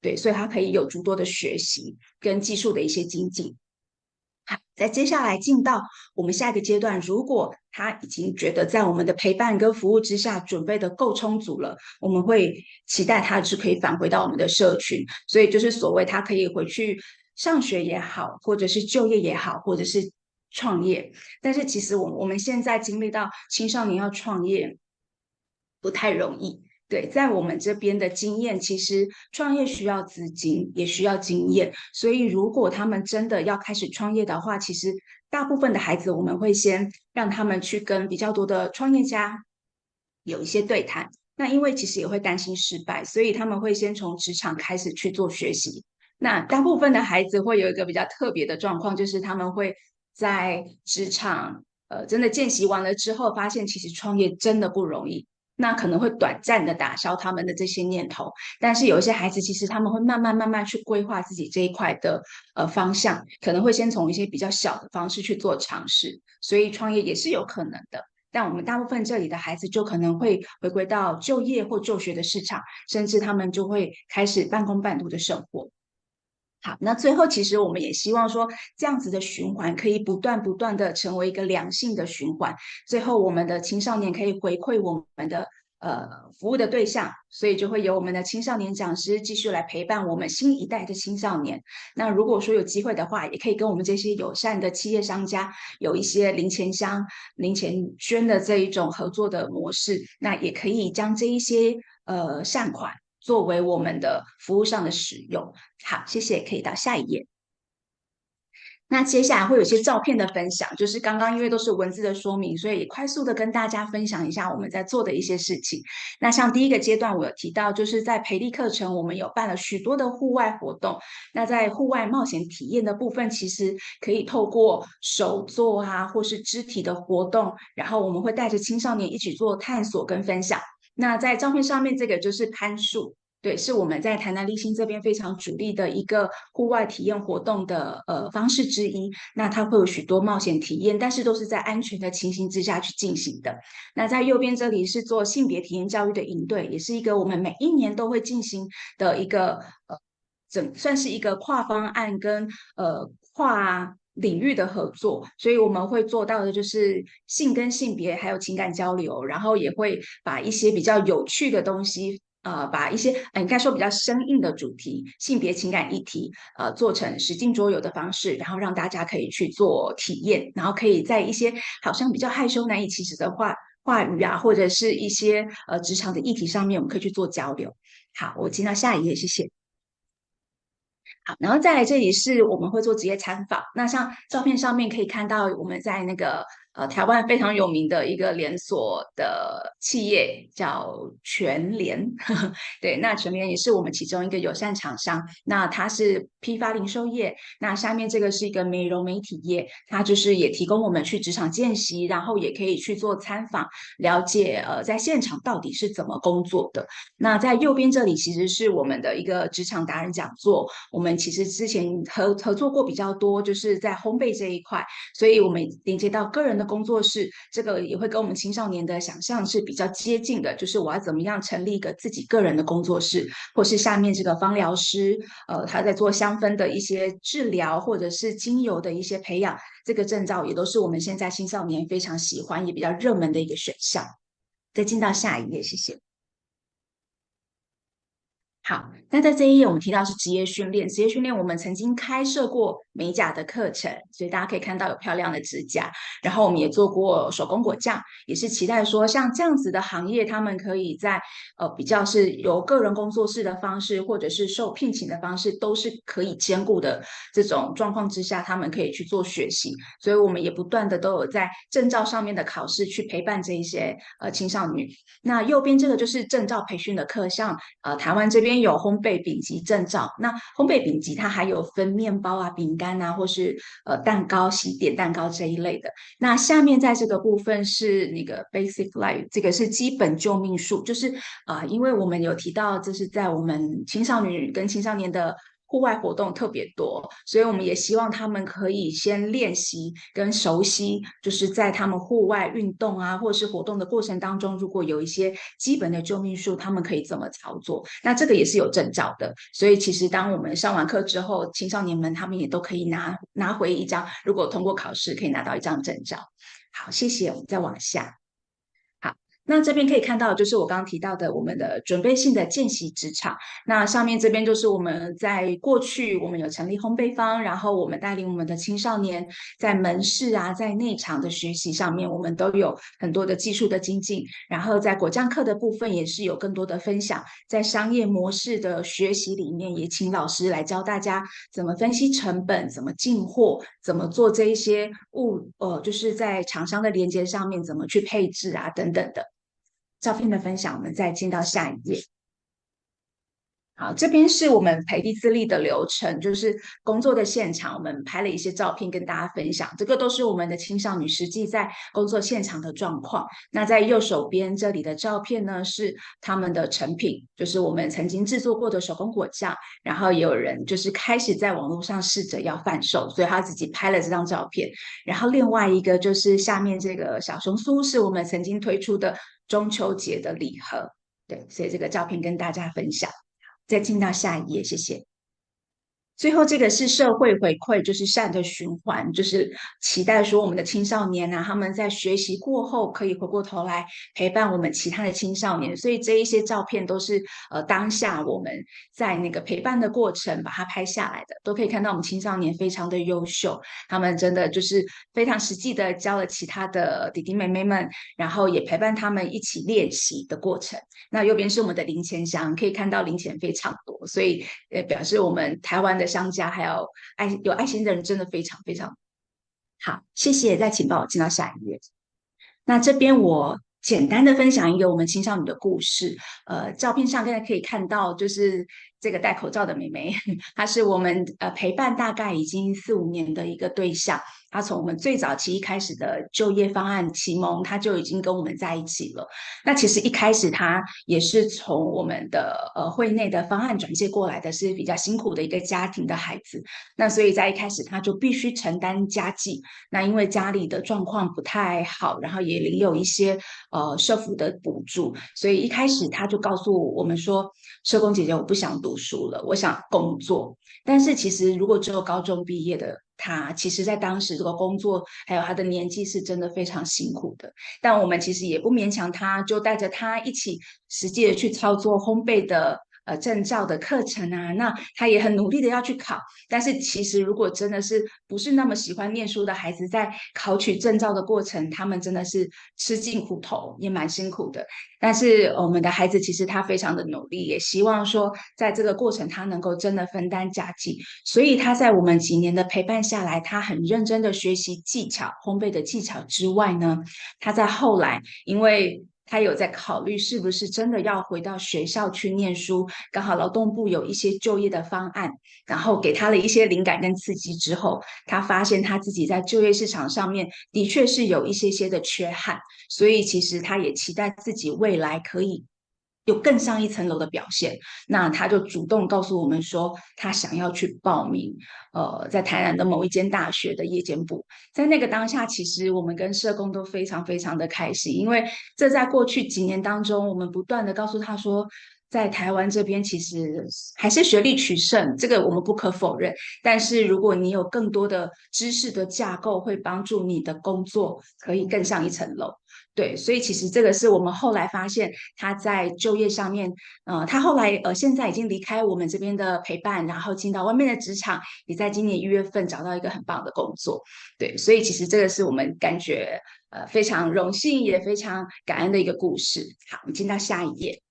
Speaker 5: 对，所以她可以有诸多的学习跟技术的一些精进。好，在接下来进到我们下一个阶段，如果他已经觉得在我们的陪伴跟服务之下准备的够充足了，我们会期待他是可以返回到我们的社群，所以就是所谓他可以回去上学也好，或者是就业也好，或者是创业。但是其实我们现在经历到青少年要创业不太容易。对，在我们这边的经验，其实创业需要资金，也需要经验。所以，如果他们真的要开始创业的话，其实大部分的孩子，我们会先让他们去跟比较多的创业家有一些对谈。那因为其实也会担心失败，所以他们会先从职场开始去做学习。那大部分的孩子会有一个比较特别的状况，就是他们会在职场真的见习完了之后，发现其实创业真的不容易。那可能会短暂的打消他们的这些念头，但是有一些孩子其实他们会慢慢去规划自己这一块的方向，可能会先从一些比较小的方式去做尝试，所以创业也是有可能的。但我们大部分这里的孩子就可能会回归到就业或就学的市场，甚至他们就会开始半工半读的生活。好，那最后其实我们也希望说，这样子的循环可以不断的成为一个良性的循环。最后，我们的青少年可以回馈我们的服务的对象，所以就会由我们的青少年讲师继续来陪伴我们新一代的青少年。那如果说有机会的话，也可以跟我们这些友善的企业商家有一些零钱箱、零钱捐的这一种合作的模式，那也可以将这一些善款作为我们的服务上的使用。好，谢谢，可以到下一页。那接下来会有一些照片的分享，就是刚刚因为都是文字的说明，所以快速的跟大家分享一下我们在做的一些事情。那像第一个阶段，我有提到，就是在培力课程，我们有办了许多的户外活动。那在户外冒险体验的部分，其实可以透过手作啊，或是肢体的活动，然后我们会带着青少年一起做探索跟分享。那在照片上面，这个就是攀树。对，是我们在台南立新这边非常主力的一个户外体验活动的方式之一。那它会有许多冒险体验，但是都是在安全的情形之下去进行的。那在右边这里是做性别体验教育的营队，也是一个我们每一年都会进行的一个算是一个跨方案跟跨领域的合作，所以我们会做到的就是性跟性别还有情感交流，然后也会把一些比较有趣的东西。把一些应该说比较生硬的主题，性别情感议题，做成实境桌游的方式，然后让大家可以去做体验，然后可以在一些好像比较害羞难以启齿的话语啊，或者是一些职场的议题上面，我们可以去做交流。好，我进到下一页，谢谢。好，然后再来这里是我们会做职业参访。那像照片上面可以看到，我们在那个台湾非常有名的一个连锁的企业叫全联，对，那全联也是我们其中一个友善厂商。那它是批发零售业，那下面这个是一个美容美体业，它就是也提供我们去职场见习，然后也可以去做参访，了解在现场到底是怎么工作的。那在右边这里其实是我们的一个职场达人讲座，我们其实之前合作过比较多，就是在烘焙这一块，所以我们连接到个人的工作室，这个也会跟我们青少年的想象是比较接近的，就是我要怎么样成立一个自己个人的工作室，或是下面这个芳疗师，他在做香氛的一些治疗，或者是精油的一些培养，这个证照也都是我们现在青少年非常喜欢也比较热门的一个选项。再进到下一页，谢谢。好，那在这一页我们提到是职业训练，职业训练我们曾经开设过美甲的课程，所以大家可以看到有漂亮的指甲，然后我们也做过手工果酱，也是期待说像这样子的行业，他们可以在比较是由个人工作室的方式，或者是受聘请的方式，都是可以兼顾的这种状况之下，他们可以去做学习，所以我们也不断的都有在证照上面的考试去陪伴这一些青少女。那右边这个就是证照培训的课，像台湾这边有烘焙丙级证照，那烘焙丙级它还有分面包啊、饼干啊，或是蛋糕、喜点蛋糕这一类的。那下面在这个部分是那个 basic life， 这个是基本救命术，就是因为我们有提到，这是在我们青少女跟青少年的户外活动特别多，所以我们也希望他们可以先练习跟熟悉，就是在他们户外运动啊，或是活动的过程当中，如果有一些基本的救命术，他们可以怎么操作。那这个也是有证照的，所以其实当我们上完课之后，青少年们他们也都可以拿回一张，如果通过考试，可以拿到一张证照。好，谢谢，我们再往下。那这边可以看到，就是我刚刚提到的我们的准备性的见习职场。那上面这边就是我们在过去我们有成立烘焙坊，然后我们带领我们的青少年在门市啊，在内场的学习上面，我们都有很多的技术的精进。然后在果酱课的部分也是有更多的分享，在商业模式的学习里面，也请老师来教大家怎么分析成本，怎么进货，怎么做这一些就是在厂商的连接上面怎么去配置啊等等的。照片的分享，我们再进到下一页。好，这边是我们培地自立的流程，就是工作的现场，我们拍了一些照片跟大家分享。这个都是我们的青少女实际在工作现场的状况。那在右手边这里的照片呢，是他们的成品，就是我们曾经制作过的手工果酱。然后也有人就是开始在网络上试着要贩售，所以他自己拍了这张照片。然后另外一个就是下面这个小熊酥，是我们曾经推出的中秋节的礼盒。对，所以这个照片跟大家分享。再进到下一页，谢谢。最后这个是社会回馈，就是善的循环，就是期待说我们的青少年啊，他们在学习过后可以回过头来陪伴我们其他的青少年。所以这一些照片都是当下我们在那个陪伴的过程把它拍下来的，都可以看到我们青少年非常的优秀，他们真的就是非常实际的教了其他的弟弟妹妹们，然后也陪伴他们一起练习的过程。那右边是我们的零钱箱，可以看到零钱非常多，所以表示我们台湾的商家还有有爱心的人真的非常非常好。谢谢，再请帮我进到下一页。那这边我简单的分享一个我们青少年的故事。照片上大家可以看到，就是这个戴口罩的妹妹，她是我们陪伴大概已经4、5年的一个对象。她从我们最早期一开始的就业方案启蒙，她就已经跟我们在一起了。那其实一开始她也是从我们的会内的方案转介过来的，是比较辛苦的一个家庭的孩子。那所以在一开始她就必须承担家计。那因为家里的状况不太好，然后也领有一些社福的补助，所以一开始他就告诉我们说：社工姐姐，我不想读书了，我想工作。但是其实如果只有高中毕业的他，其实在当时这个工作还有他的年纪是真的非常辛苦的。但我们其实也不勉强他，就带着他一起实际的去操作烘焙的证照的课程啊。那他也很努力的要去考。但是其实如果真的是不是那么喜欢念书的孩子，在考取证照的过程，他们真的是吃尽苦头，也蛮辛苦的。但是我们的孩子其实他非常的努力，也希望说在这个过程他能够真的分担家计。所以他在我们几年的陪伴下来，他很认真的学习技巧，烘焙的技巧之外呢，他在后来因为他有在考虑是不是真的要回到学校去念书，刚好劳动部有一些就业的方案，然后给他了一些灵感跟刺激之后，他发现他自己在就业市场上面的确是有一些的缺憾，所以其实他也期待自己未来可以有更上一层楼的表现。那他就主动告诉我们说，他想要去报名，在台南的某一间大学的夜间部。在那个当下，其实我们跟社工都非常非常的开心，因为这在过去几年当中，我们不断的告诉他说，在台湾这边其实还是学历取胜，这个我们不可否认。但是如果你有更多的知识的架构，会帮助你的工作可以更上一层楼。对，所以其实这个是我们后来发现他在就业上面，他后来现在已经离开我们这边的陪伴，然后进到外面的职场，也在今年1月份找到一个很棒的工作。对，所以其实这个是我们感觉非常荣幸也非常感恩的一个故事。好，我们进到下一页。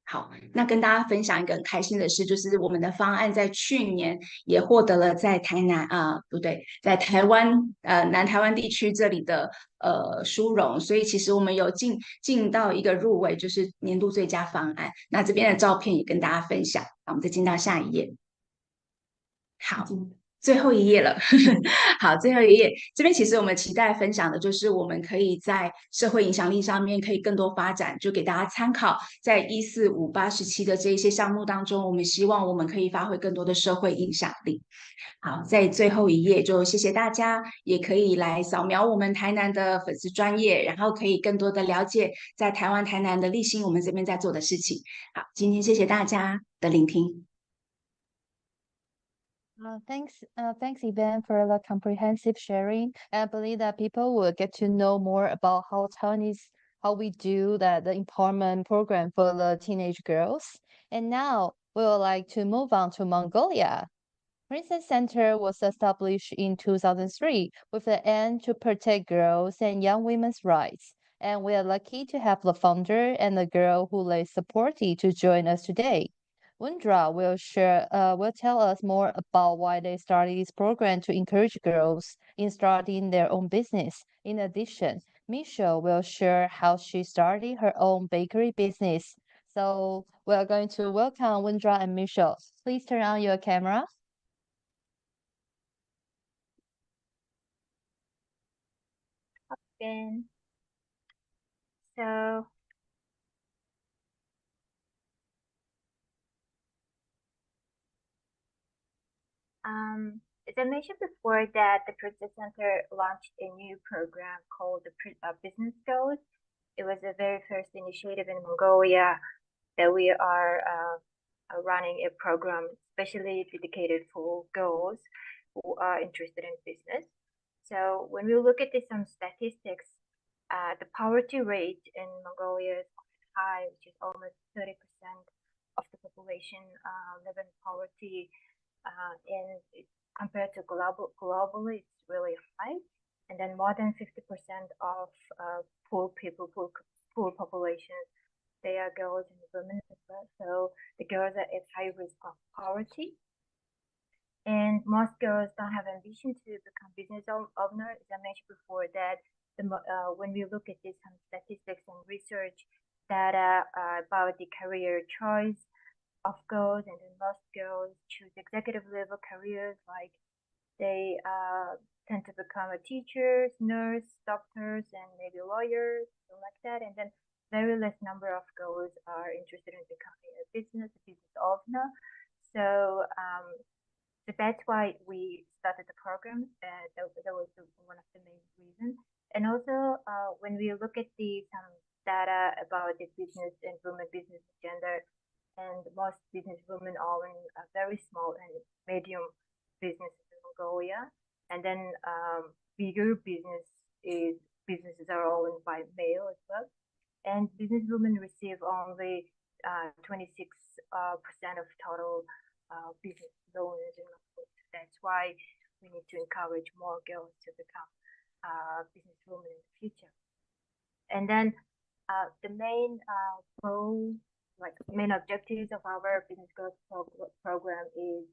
Speaker 5: 好，那跟大家分享一个很开心的事，就是我们的方案在去年也获得了在台南不对，在台湾南台湾地区这里的殊荣，所以其实我们有进到一个入围，就是年度最佳方案。那这边的照片也跟大家分享，那我们再进到下一页。好。最后一页了，好，最后一页，这边其实我们期待分享的就是我们可以在社会影响力上面可以更多发展，就给大家参考，在14、5、8、17的这一些项目当中，我们希望我们可以发挥更多的社会影响力。好，在最后一页就谢谢大家，也可以来扫描我们台南的粉丝专页，然后可以更多的了解在台湾台南的励馨我们这边在做的事情。好，今天谢谢大家的聆听。
Speaker 1: Thanks, Ivan, for the comprehensive sharing. I believe that people will get to know more about how we do the empowerment program for the teenage girls. And now we would like to move on to Mongolia. Princess Center was established in 2003 with the aim to protect girls and young women's rights. And we are lucky to have the founder and the girl who lays supported to join us today. Wundra will tell us more about why they started this program to encourage girls in starting their own business. In addition, Michelle will share how she started her own bakery business. So we are going to welcome Windra and Michelle. Please turn on your camera.
Speaker 6: Again. So as I mentioned before, that the Princess Center launched a new program called the Business Goals. It was the very first initiative in Mongolia that we are running a program especially dedicated for girls who are interested in business. So when we look at some statistics, the poverty rate in Mongolia is quite high, which is almost 30% of the population live in poverty, and compared to globally, it's really high. And then more than 50% of poor people, poor population, they are girls and women as well. So the girls are at high risk of poverty. And most girls don't have ambition to become business owners. As I mentioned before, that when we look at some statistics and research data about the career choice of girls, and then most girls choose executive level careers, like they tend to become a teachers, nurse, doctors, and maybe lawyers, something like that. And then very less number of girls are interested in becoming a business owner. So that's why we started the program. That was one of the main reasons. And also, when we look at some data about the business and women business gender, and most business women own very small and medium businesses in Mongolia, and then bigger businesses are owned by male as well. And business women receive only 26% of total business loans in Mongolia. That's why we need to encourage more girls to become business women in the future. And then the main goal, main objectives of our business growth program is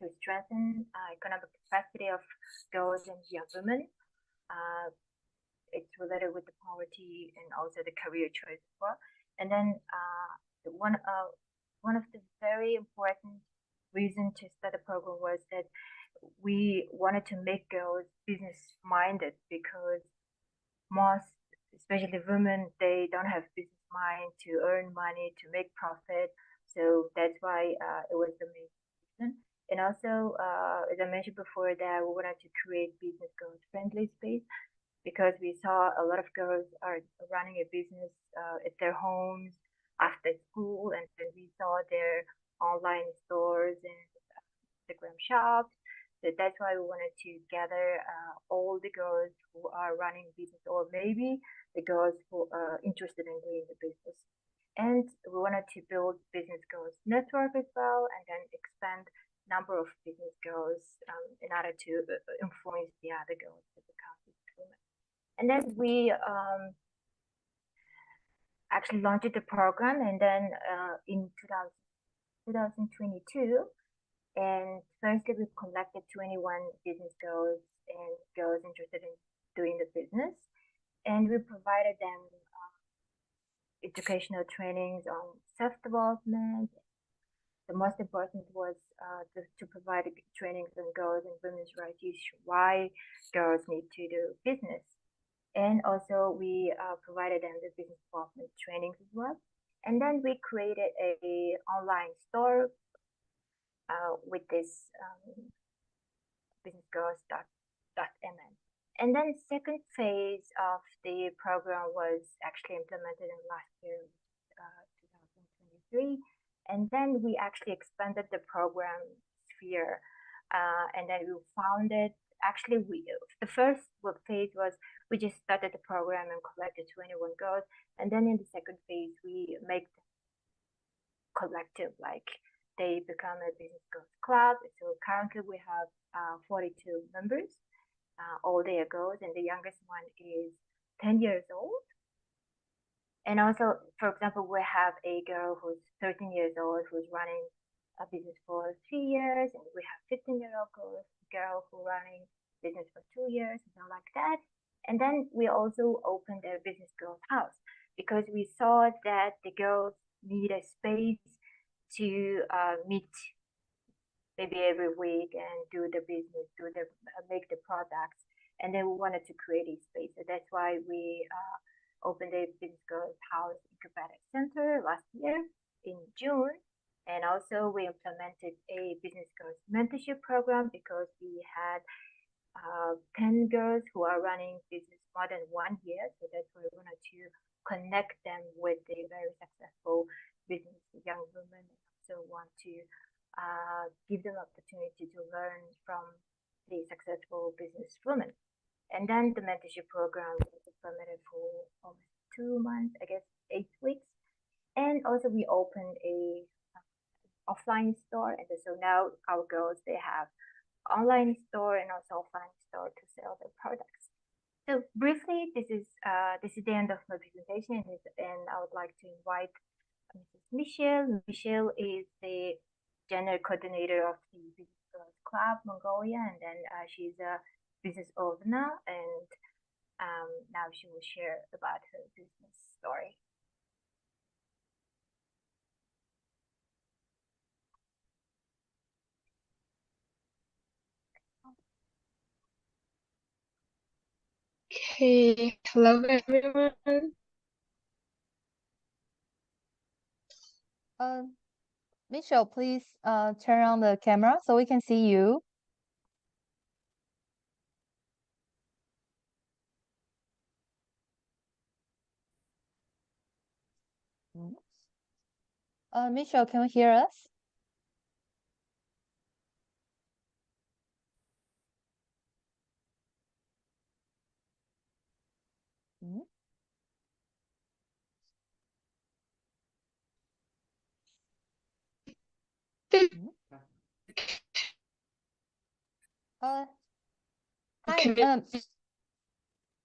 Speaker 6: to strengthen economic capacity of girls and young women. It's related with the poverty and also the career choice as well. And then one of the very important reasons to start the program was that we wanted to make girls business minded, because most, especially women, they don't have business mind to earn money, to make profit. So that's why it was the main reason. And also, as I mentioned before, that we wanted to create business girls friendly space, because we saw a lot of girls are running a business at their homes after school, and then we saw their online stores and Instagram shops. So that's why we wanted to gather all the girls who are running business, or maybe the girls who are interested in doing the business. And we wanted to build business girls network as well, and then expand number of business girls in order to influence the other girls to become business women. And then we actually launched the program, and then in 2022. And firstly, we collected 21 business girls and girls interested in doing the business. And we provided them educational trainings on self-development. The most important was to provide trainings on girls and women's rights issue, why girls need to do business. And also we provided them the business development trainings as well. And then we created a online store with this businessgirls.mn. And then second phase of the program was actually implemented in last year, 2023. And then we actually expanded the program sphere, and then we founded. Actually, the first phase was we just started the program and collected 21 girls, and then in the second phase we make them collective, like they become a business girls club. So currently we have 42 members, all their girls, and the youngest one is 10 years old. And also, for example, we have a girl who's 13 years old who's running a business for 3 years, and we have 15-year-old girl who's running business for 2 years, something like that. And then we also opened a business girls house, because we saw that the girls need a space to meet maybe every week and do the business, make the products. And then we wanted to create a space. So that's why we opened a Business Girls House Incubator Center last year in June. And also we implemented a Business Girls Mentorship Program because we had 10 girls who are running business more than 1 year. So that's why we wanted to connect them with the very successful business young women. And also want to give them opportunity to learn from the successful business women. And then the mentorship program was implemented for almost 2 months, I guess 8 weeks. And also we opened a offline store, and so now our girls, they have online store and also offline store to sell their products. So briefly, this is the end of my presentation, and I would like to invite Mrs. Michelle. Michelle is the general coordinator of the Business Girls Club Mongolia, and then she's a business owner, and now she will share about her business story.
Speaker 8: Okay, hello everyone.
Speaker 1: Michelle, please turn on the camera so we can see you. Michelle, can you hear us?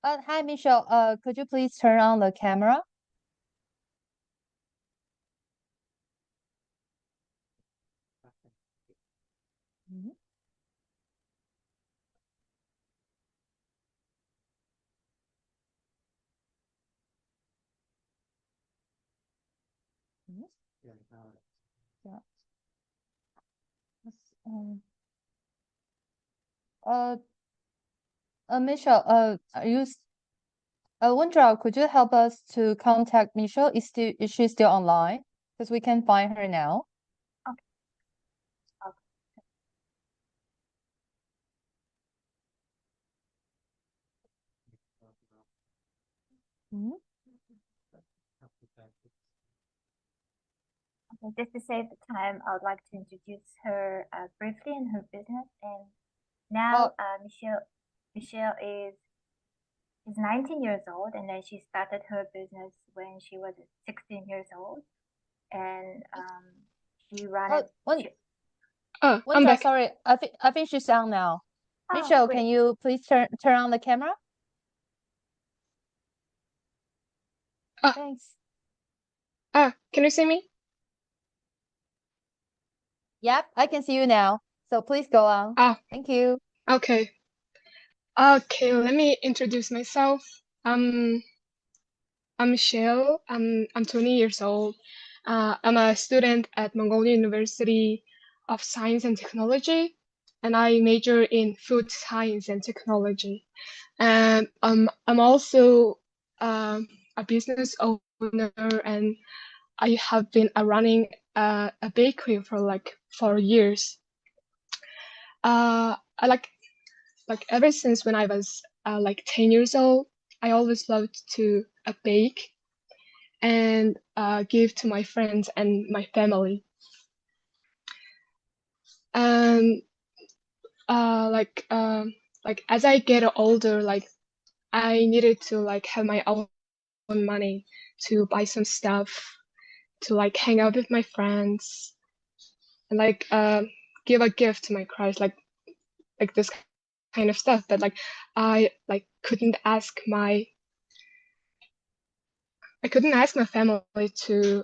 Speaker 1: Hi, Michelle. Could you please turn on the camera? Michelle, are you? Wondra, could you help us to contact Michelle? Is she still online? Because we can find her now.
Speaker 6: Okay, just to save the time, I would like to introduce her briefly and her business. And now Michelle is 19 years old, and then she started her business when she was 16 years old, and she ran it.
Speaker 8: I'm back.
Speaker 1: Sorry, I think she's on now. Michelle,
Speaker 6: great.
Speaker 1: Can you please turn on the camera? Thanks.
Speaker 8: Can you see me?
Speaker 1: Yep, I can see you now. So please go on. Thank you.
Speaker 8: Okay. Okay, let me introduce myself. I'm Michelle. I'm 20 years old. I'm a student at Mongolia University of Science and Technology, and I major in food science and technology. And I'm also a business owner, and I have been running a bakery for like 4 years. I like ever since when I was like 10 years old, I always loved to bake and give to my friends and my family. And like as I get older, like I needed to like have my own money to buy some stuff, to like hang out with my friends, and like give a gift to my crush, like this kind of stuff. But like I couldn't ask my family to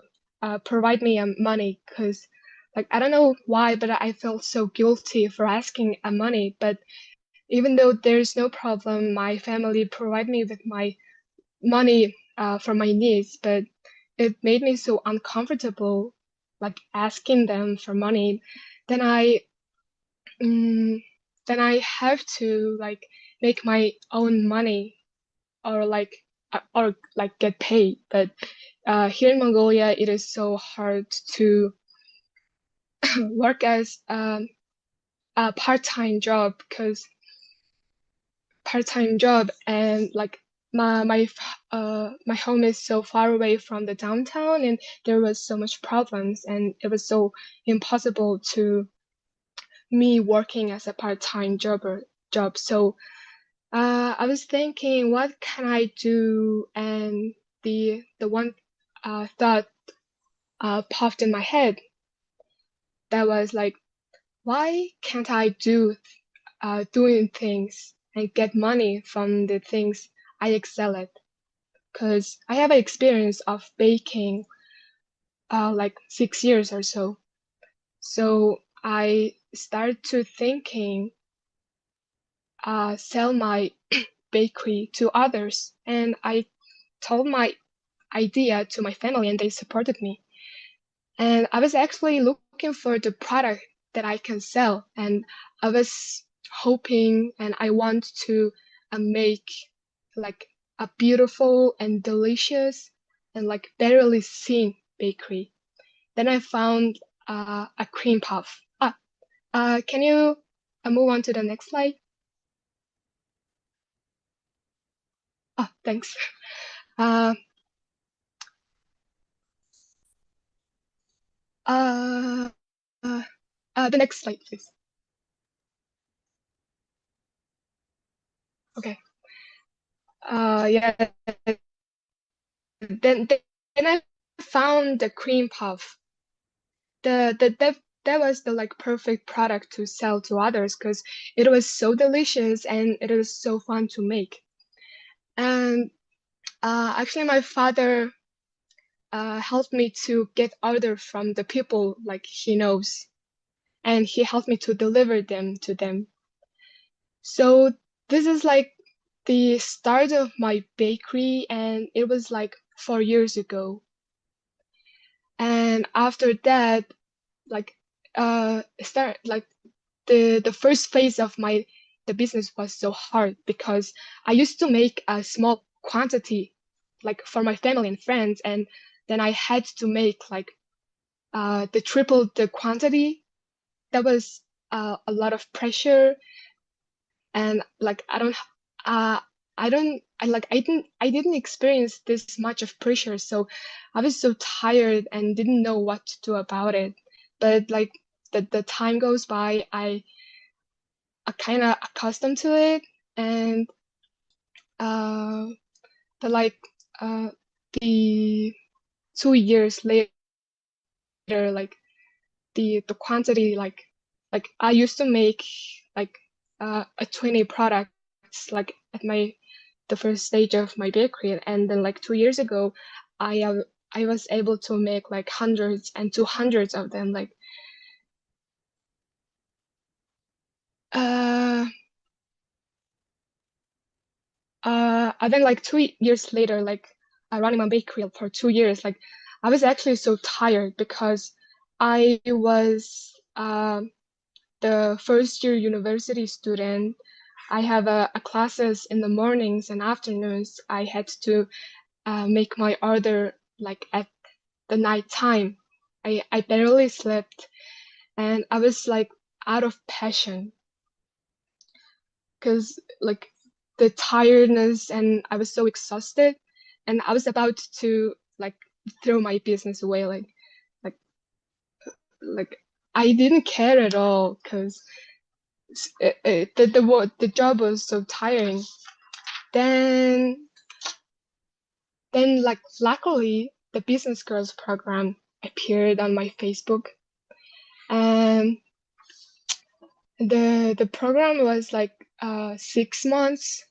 Speaker 8: provide me money, because like I don't know why, but I felt so guilty for asking money. But even though there's no problem, my family provide me with my money for my needs. But it made me so uncomfortable, like asking them for money. Then I have to like make my own money or get paid. But here in Mongolia, it is so hard to work as a part-time job, because and like my home is so far away from the downtown, and there was so much problems, and it was so impossible to me working as a part-time job. So I was thinking, what can I do? And the one thought popped in my head that was like, why can't I doing things and get money from the things I excel at? Because I have an experience of baking like 6 years or so. So I started to thinking sell my bakery to others, and I told my idea to my family, and they supported me. And I was actually looking for the product that I can sell, and I was hoping, and I want to make like a beautiful and delicious and like barely seen bakery. Then I found a cream puff. Can you move on to the next slide? Thanks. The next slide, please. Okay. Yeah. Then I found the cream puff. That was the like perfect product to sell to others, because it was so delicious and it was so fun to make. And actually, my father helped me to get orders from the people like he knows, and he helped me to deliver them to them. So this is like the start of my bakery, and it was like 4 years ago. And after that, like the first phase of the business was so hard, because I used to make a small quantity like for my family and friends, and then I had to make like the triple the quantity. That was a lot of pressure, and like I didn't experience this much of pressure, so I was so tired and didn't know what to do about it. But like the time goes by, I kind of accustomed to it, and the 2 years later, like the quantity, like I used to make like a 20 products like at the first stage of my bakery, and then like 2 years ago, I was able to make like hundreds and 200s of them, like then like 2 years later, like running my bakery for 2 years, like I was actually so tired, because I was the first year university student. I have a classes in the mornings and afternoons. I had to make my order like at the night time. I barely slept, and I was like out of passion, because like the tiredness, and I was so exhausted, and I was about to like throw my business away, like I didn't care at all, because the job was so tiring. Then like luckily the business girls program appeared on my Facebook, and the program was like 6 months.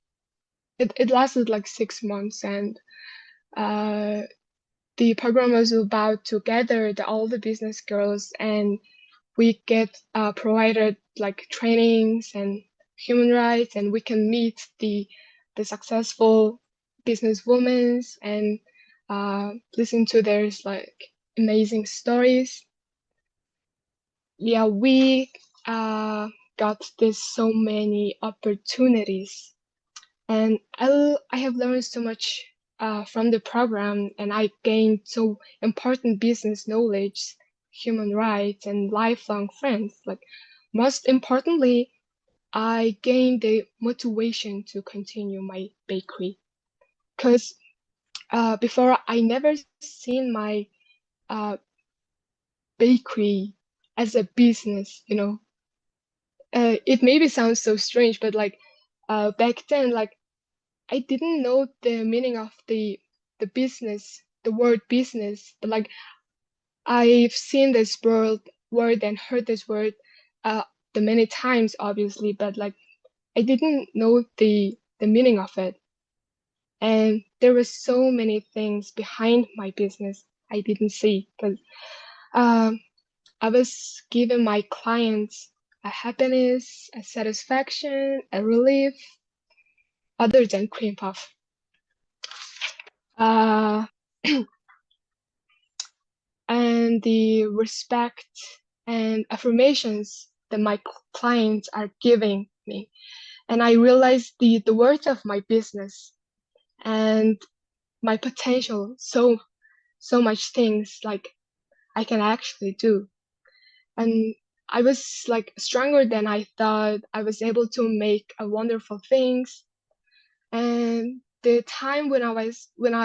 Speaker 8: It lasted like 6 months, and the program was about to gather all the business girls, and we get provided like trainings and human rights, and we can meet the successful business women, and listen to their like amazing stories. Yeah, we got this so many opportunities, and I have learned so much from the program, and I gained so important business knowledge, human rights, and lifelong friends. Like most importantly, I gained the motivation to continue my bakery, because before I never seen my bakery as a business, you know. It maybe sounds so strange, but like back then, like I didn't know the meaning of the business, the word business, but like I've seen this word and heard this word the many times, obviously, but like I didn't know the meaning of it. And there were so many things behind my business I didn't see, because I was giving my clients a happiness, a satisfaction, a relief, other than cream puff. And the respect and affirmations that my clients are giving me. And I realized the worth of my business and my potential, so much things like I can actually do. And I was like stronger than I thought. I was able to make wonderful things. And the time when I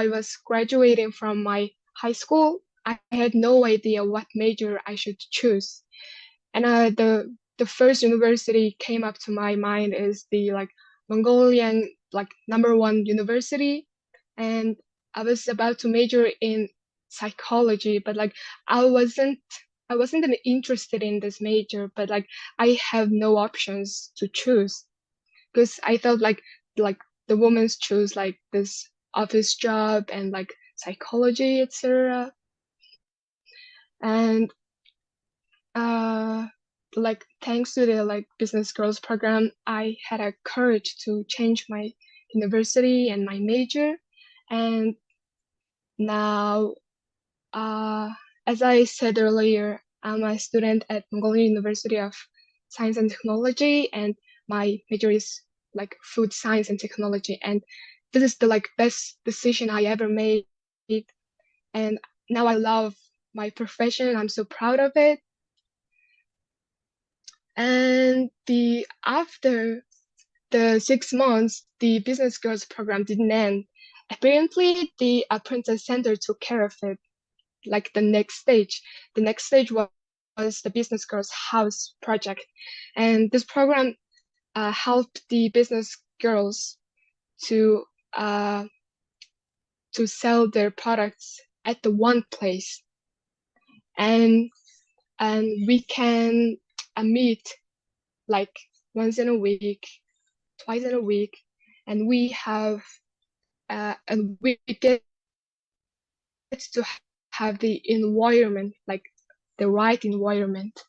Speaker 8: was graduating from my high school, I had no idea what major I should choose. And the first university came up to my mind is the like Mongolian like #1 university, and I was about to major in psychology, but like I wasn't interested in this major, but like I have no options to choose, because I felt like the women's choose like this office job and like psychology, etc. And like thanks to the like business girls program, I had a courage to change my university and my major. And now as I said earlier, I'm a student at Mongolian University of Science and Technology, and my major is like food science and technology. And this is the like best decision I ever made. And now I love my profession. I'm so proud of it. And after the 6 months, the business girls program didn't end. Apparently, the apprentice center took care of it. Like the next stage was the business girls house project, and this program helped the business girls to sell their products at the one place, and we can meet like once in a week, twice in a week, and we have and we get to have the environment, like the right environment,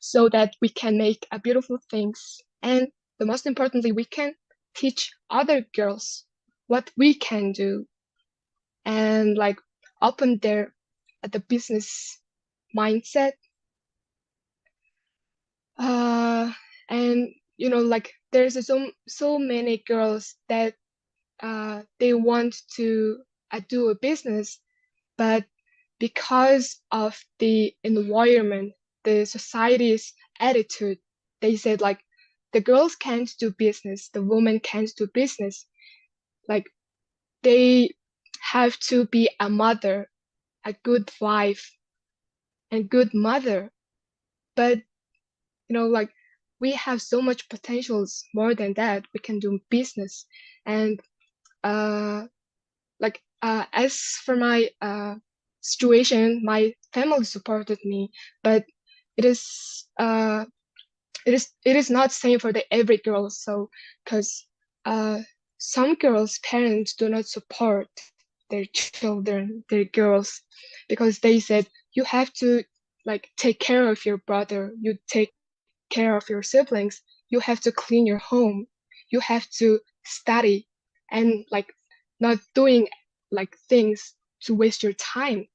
Speaker 8: so that we can make beautiful things. And the most importantly, we can teach other girls what we can do, and like open their the business mindset. And you know, like there's so many girls that they want to do a business, but because of the environment, the society's attitude, they said like the girls can't do business, the women can't do business. Like they have to be a mother, a good wife, and good mother. But you know, like we have so much potentials more than that. We can do business. And as for my situation, my family supported me, but it is not same for every girl. So because some girls' parents do not support their children, their girls, because they said you have to like take care of your brother, you take care of your siblings, you have to clean your home, you have to study, and like not doing like things to waste your time.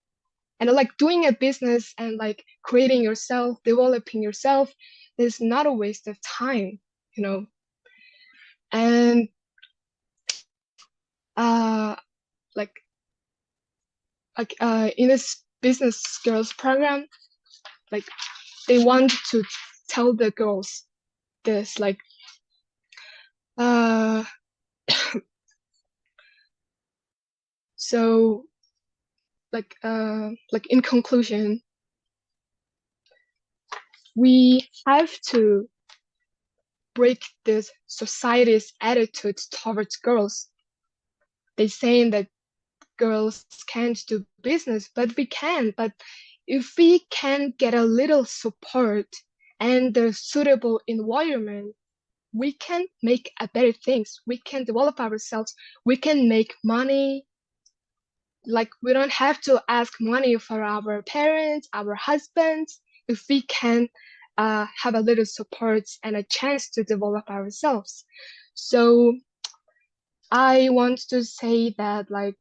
Speaker 8: And like doing a business and like creating yourself, developing yourself is not a waste of time, you know. And like in this business girls program, like they want to tell the girls this, like so like in conclusion, we have to break this society's attitude towards girls. They saying that girls can't do business, but we can. But if we can get a little support and the suitable environment, we can make a better things. We can develop ourselves. We can make money. Like we don't have to ask money for our parents, our husbands, if we can have a little support and a chance to develop ourselves. So I want to say that like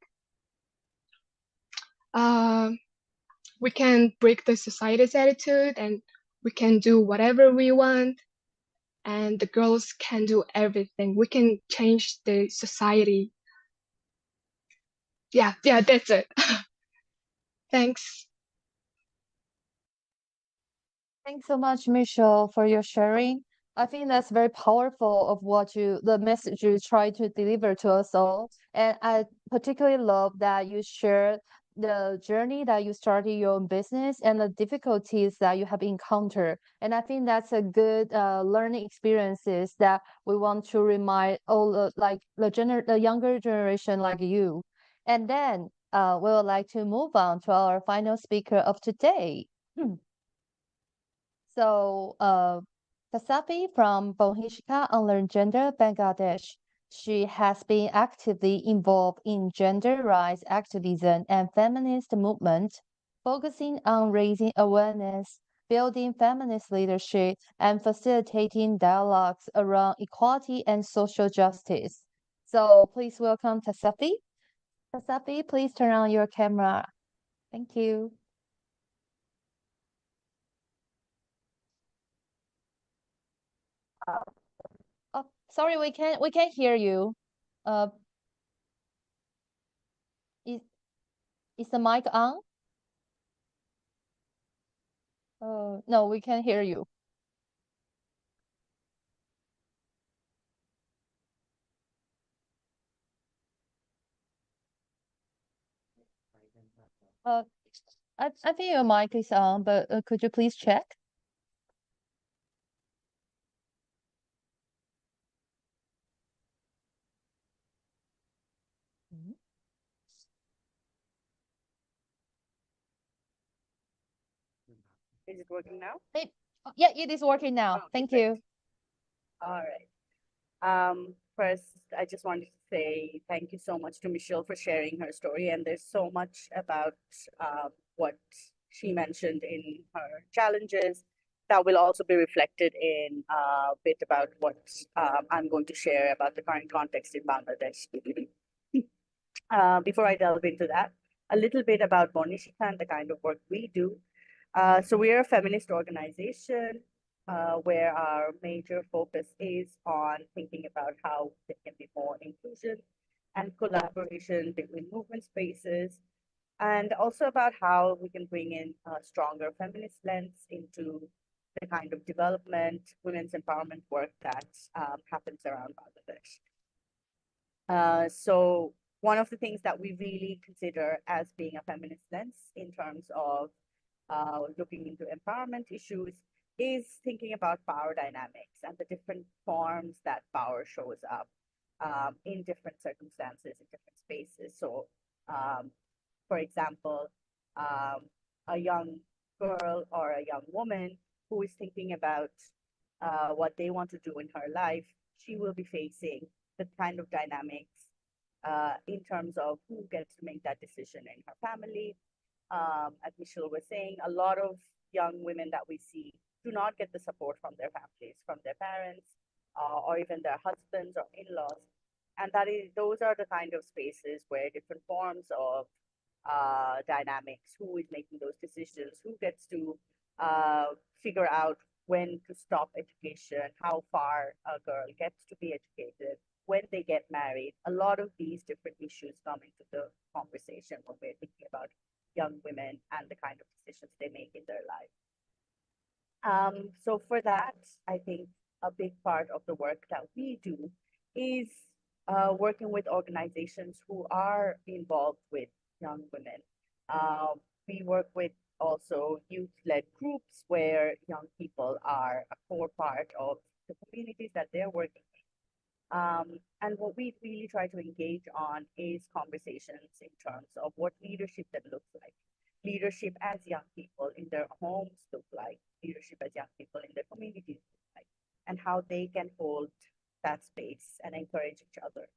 Speaker 8: we can break the society's attitude and we can do whatever we want, and the girls can do everything. We can change the society. Yeah, that's it. Thanks.
Speaker 1: Thanks so much, Michelle, for your sharing. I think that's very powerful of the message you try to deliver to us all. And I particularly love that you shared the journey that you started your own business and the difficulties that you have encountered. And I think that's a good learning experiences that we want to remind all the younger generation like you. And then we would like to move on to our final speaker of today. So, Kasapi from Bohishka Unlearn Gender, Bangladesh. She has been actively involved in gender rights activism and feminist movement, focusing on raising awareness, building feminist leadership, and facilitating dialogues around equality and social justice. So, please welcome Kasapi. Kasapi, please turn on your camera. Thank you. Oh, sorry, we can't hear you. Uh, is is the mic on? No, we can't hear you. Uh, I think your mic is on, but could you please check? Mhm.
Speaker 7: Is it working now?
Speaker 1: Yeah, it is working now.
Speaker 7: Oh,
Speaker 1: Thank
Speaker 7: great.
Speaker 1: you.
Speaker 7: All right. First, I just wanted to say thank you so much to Michelle for sharing her story. And there's so much about what she mentioned in her challenges that will also be reflected in a bit about what I'm going to share about the current context in Bangladesh. Before I delve into that, a little bit about Bonishika and the kind of work we do. So we are a feminist organization where our major focus is on thinking about how there can be more inclusion and collaboration between movement spaces, and also about how we can bring in a stronger feminist lens into the kind of development, women's empowerment work that happens around Bangladesh. So one of the things that we really consider as being a feminist lens in terms of looking into empowerment issues is thinking about power dynamics and the different forms that power shows up in different circumstances, in different spaces. So, for example, a young girl or a young woman who is thinking about what they want to do in her life, she will be facing the kind of dynamics in terms of who gets to make that decision in her family. As Michelle was saying, a lot of young women that we see do not get the support from their families, from their parents, or even their husbands or in-laws. And those are the kind of spaces where different forms of dynamics, who is making those decisions, who gets to figure out when to stop education, how far a girl gets to be educated, when they get married. A lot of these different issues come into the conversation when we're thinking about young women and the kind of decisions they make in their life. So for that, I think a big part of the work that we do is working with organizations who are involved with young women. We work with also youth-led groups where young people are a core part of the communities that they're working in. And what we really try to engage on is conversations in terms of what leadership that looks like. Leadership as young people in their homes look like, leadership as young people in their communities look like, and how they can hold that space and encourage each other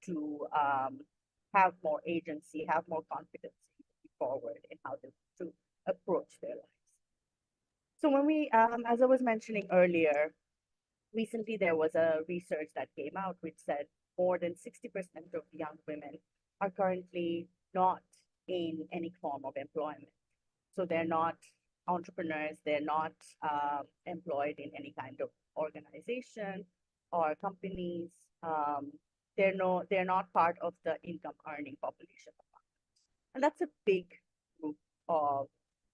Speaker 7: to have more agency, have more confidence forward in how to approach their lives. So when we, as I was mentioning earlier, recently there was a research that came out which said more than 60% of young women are currently not in any form of employment. So they're not entrepreneurs, they're not employed in any kind of organization or companies. They're not part of the income earning population. And that's a big group of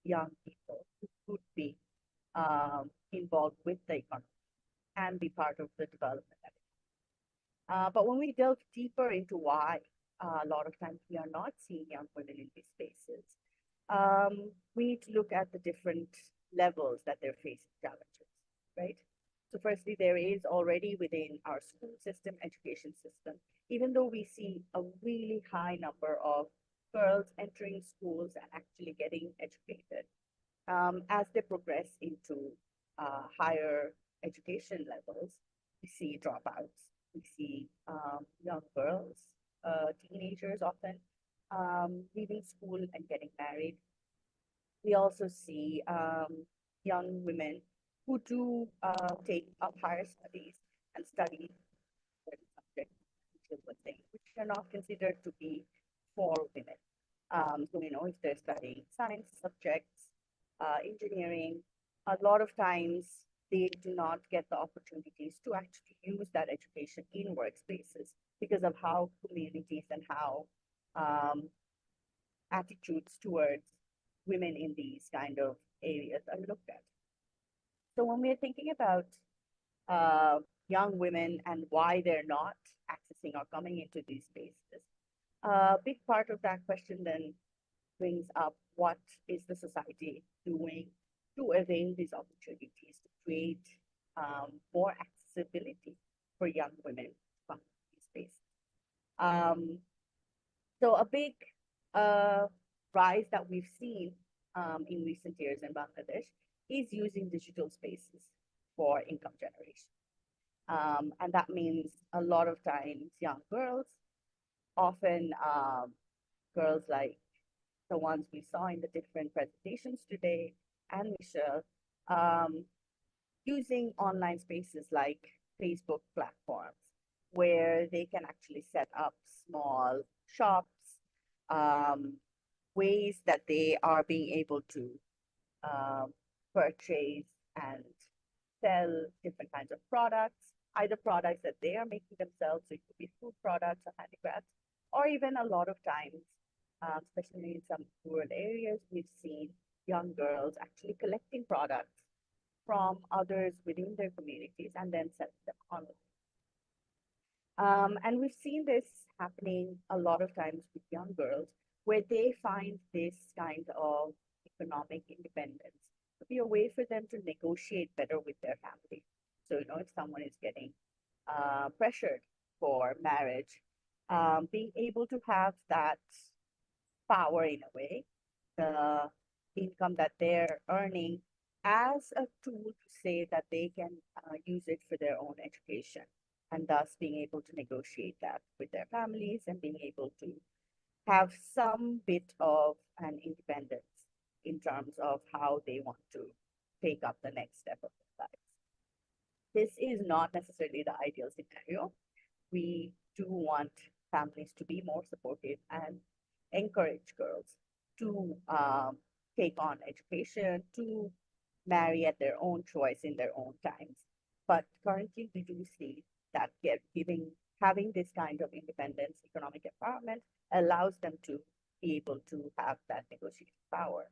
Speaker 7: young people who could be involved with the economy and be part of the development. But when we delve deeper into why a lot of times we are not seeing young women in these spaces, we need to look at the different levels that they're facing challenges, right? So firstly, there is already within our school system, education system, even though we see a really high number of girls entering schools and actually getting educated, as they progress into higher education levels, we see dropouts, we see young girls, teenagers often leaving school and getting married. We also see young women who do take up higher studies and study subjects, which are not considered to be for women. So, if they're studying science subjects, engineering, a lot of times they do not get the opportunities to actually use that education in workspaces because of how communities and how attitudes towards women in these kind of areas are looked at. So when we're thinking about young women and why they're not accessing or coming into these spaces, a big part of that question then brings up what is the society doing to avail these opportunities to create more accessibility for young women to come to these spaces. So a big rise that we've seen in recent years in Bangladesh is using digital spaces for income generation. And that means a lot of times young girls, often girls like the ones we saw in the different presentations today, and Michelle, using online spaces like Facebook platforms, where they can actually set up small shops, ways that they are being able to purchase and sell different kinds of products, either products that they are making themselves, so it could be food products or handicrafts, or even a lot of times, especially in some rural areas, we've seen young girls actually collecting products from others within their communities and then selling them online. And we've seen this happening a lot of times with young girls, where they find this kind of economic independence to be a way for them to negotiate better with their family. So, if someone is getting pressured for marriage, being able to have that power in a way, the income that they're earning as a tool to say that they can use it for their own education, and thus being able to negotiate that with their families and being able to have some bit of an independence in terms of how they want to take up the next step of their lives. This is not necessarily the ideal scenario. We do want families to be more supportive and encourage girls to take on education, to marry at their own choice in their own times. But currently, we do see that having this kind of independence, economic empowerment allows them to be able to have that negotiating power,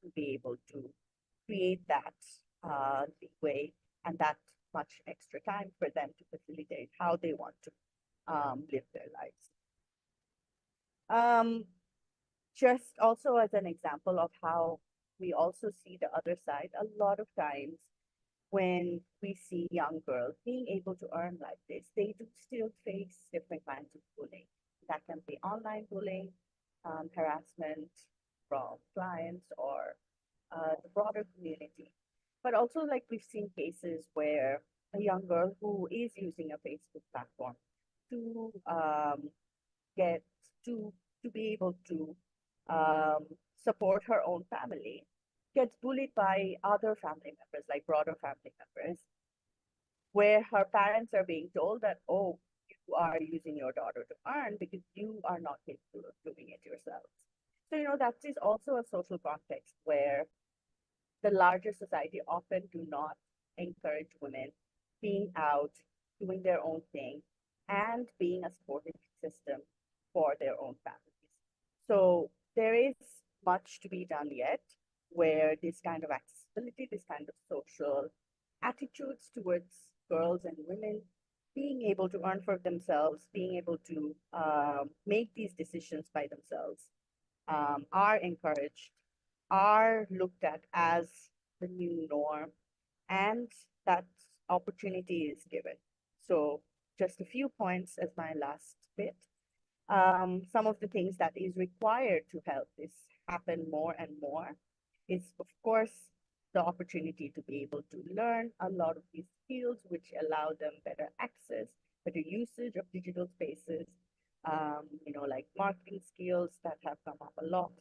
Speaker 7: to be able to create that leeway and that much extra time for them to facilitate how they want to live their lives. Just also as an example of how we also see the other side, a lot of times when we see young girls being able to earn like this, they do still face different kinds of bullying. That can be online bullying, harassment from clients or the broader community. But also, like we've seen cases where a young girl who is using a Facebook platform to get to be able to support her own family gets bullied by other family members, like broader family members, where her parents are being told that, oh, you are using your daughter to earn because you are not capable of doing it yourselves. So, that is also a social context where the larger society often do not encourage women being out, doing their own thing, and being a supporting system for their own families. So there is much to be done yet, where this kind of accessibility, this kind of social attitudes towards girls and women being able to earn for themselves, being able to make these decisions by themselves, are encouraged, are looked at as the new norm, and that opportunity is given. So just a few points as my last bit. Some of the things that is required to help this happen more and more is, of course, the opportunity to be able to learn a lot of these skills, which allow them better access, better usage of digital spaces, like marketing skills that have come up a lot.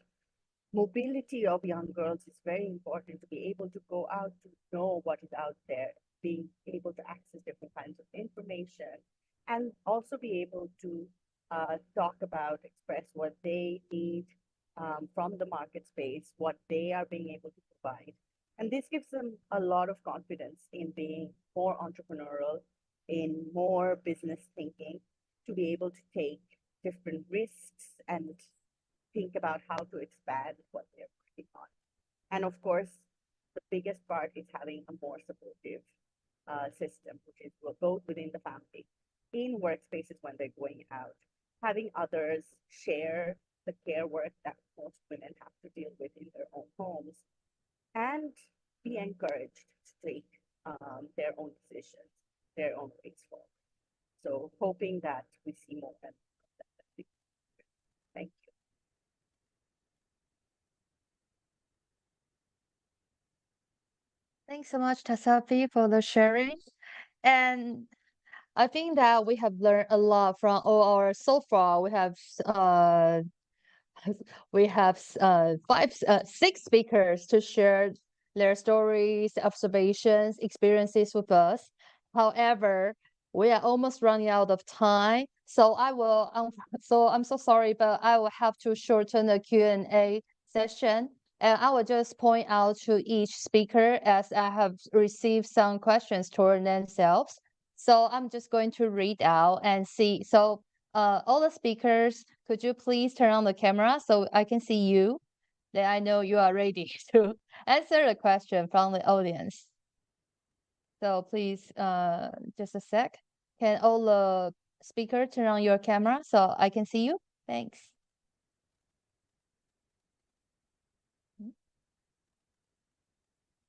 Speaker 7: Mobility of young girls is very important, to be able to go out, to know what is out there, being able to access different kinds of information, and also be able to talk about, express what they need from the market space, what they are being able to provide. And this gives them a lot of confidence in being more entrepreneurial, in more business thinking, to be able to take different risks and think about how to expand what they're working on. And of course, the biggest part is having a more supportive system, which is both within the family, in workspaces when they're going out, having others share the care work that most women have to deal with in their own homes, and be encouraged to take their own decisions, their own ways forward. So hoping that we see more of that. Thank you.
Speaker 1: Thanks so much, Tasafi, for the sharing. And I think that we have learned a lot from all our so far. We have six speakers to share their stories, observations, experiences with us. However, we are almost running out of time, so I'm so sorry, but I will have to shorten the Q&A session. And I will just point out to each speaker as I have received some questions toward themselves. So I'm just going to read out and see. So all the speakers, could you please turn on the camera so I can see you? Then I know you are ready to answer the question from the audience. So please, just a sec. Can all the speakers turn on your camera so I can see you? Thanks.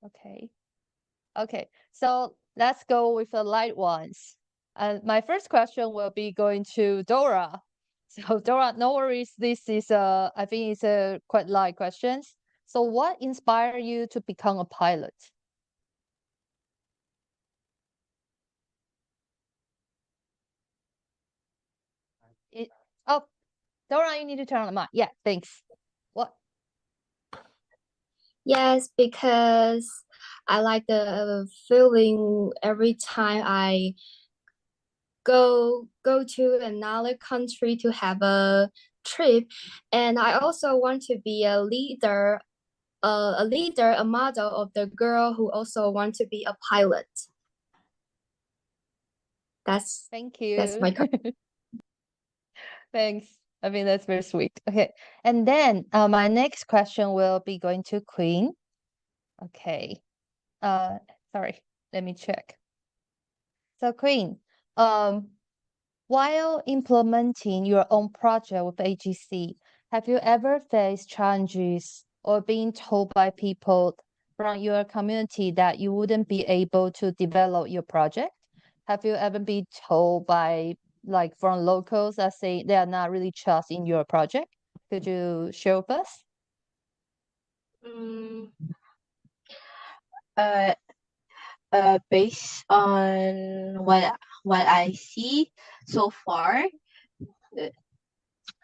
Speaker 1: Okay. Okay, so let's go with the light ones. My first question will be going to Dora. So Dora, no worries. This is I think it's a quite light questions. So what inspired you to become a pilot? Oh, Dora, you need to turn on the mic. Yeah, thanks. What?
Speaker 3: Yes, because I like the feeling every time I go to another country to have a trip, and I also want to be a leader, a model of the girl who also want to be a pilot.
Speaker 1: Thank you.
Speaker 3: That's my
Speaker 1: Thanks. I mean, that's very sweet. Okay. And then my next question will be going to Queen. Okay. Sorry, let me check. So Queen, while implementing your own project with AGC, have you ever faced challenges or been told by people from your community that you wouldn't be able to develop your project? Have you ever been told by from locals that say they are not really trust in your project? Could you share with us?
Speaker 2: Based on what I see so far,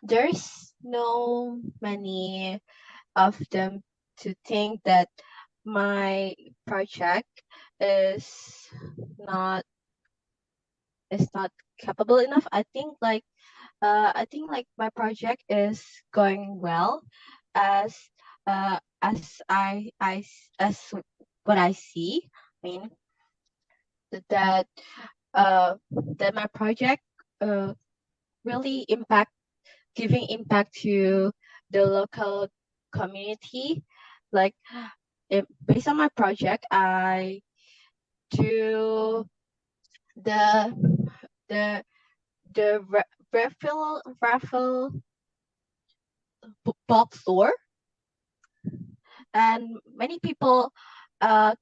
Speaker 2: there's no many of them to think that my project is not capable enough. I think like my project is going well as as what I see. I mean that that my project really giving impact to the local community. Like based on my project, I do the raffle box store, and many people have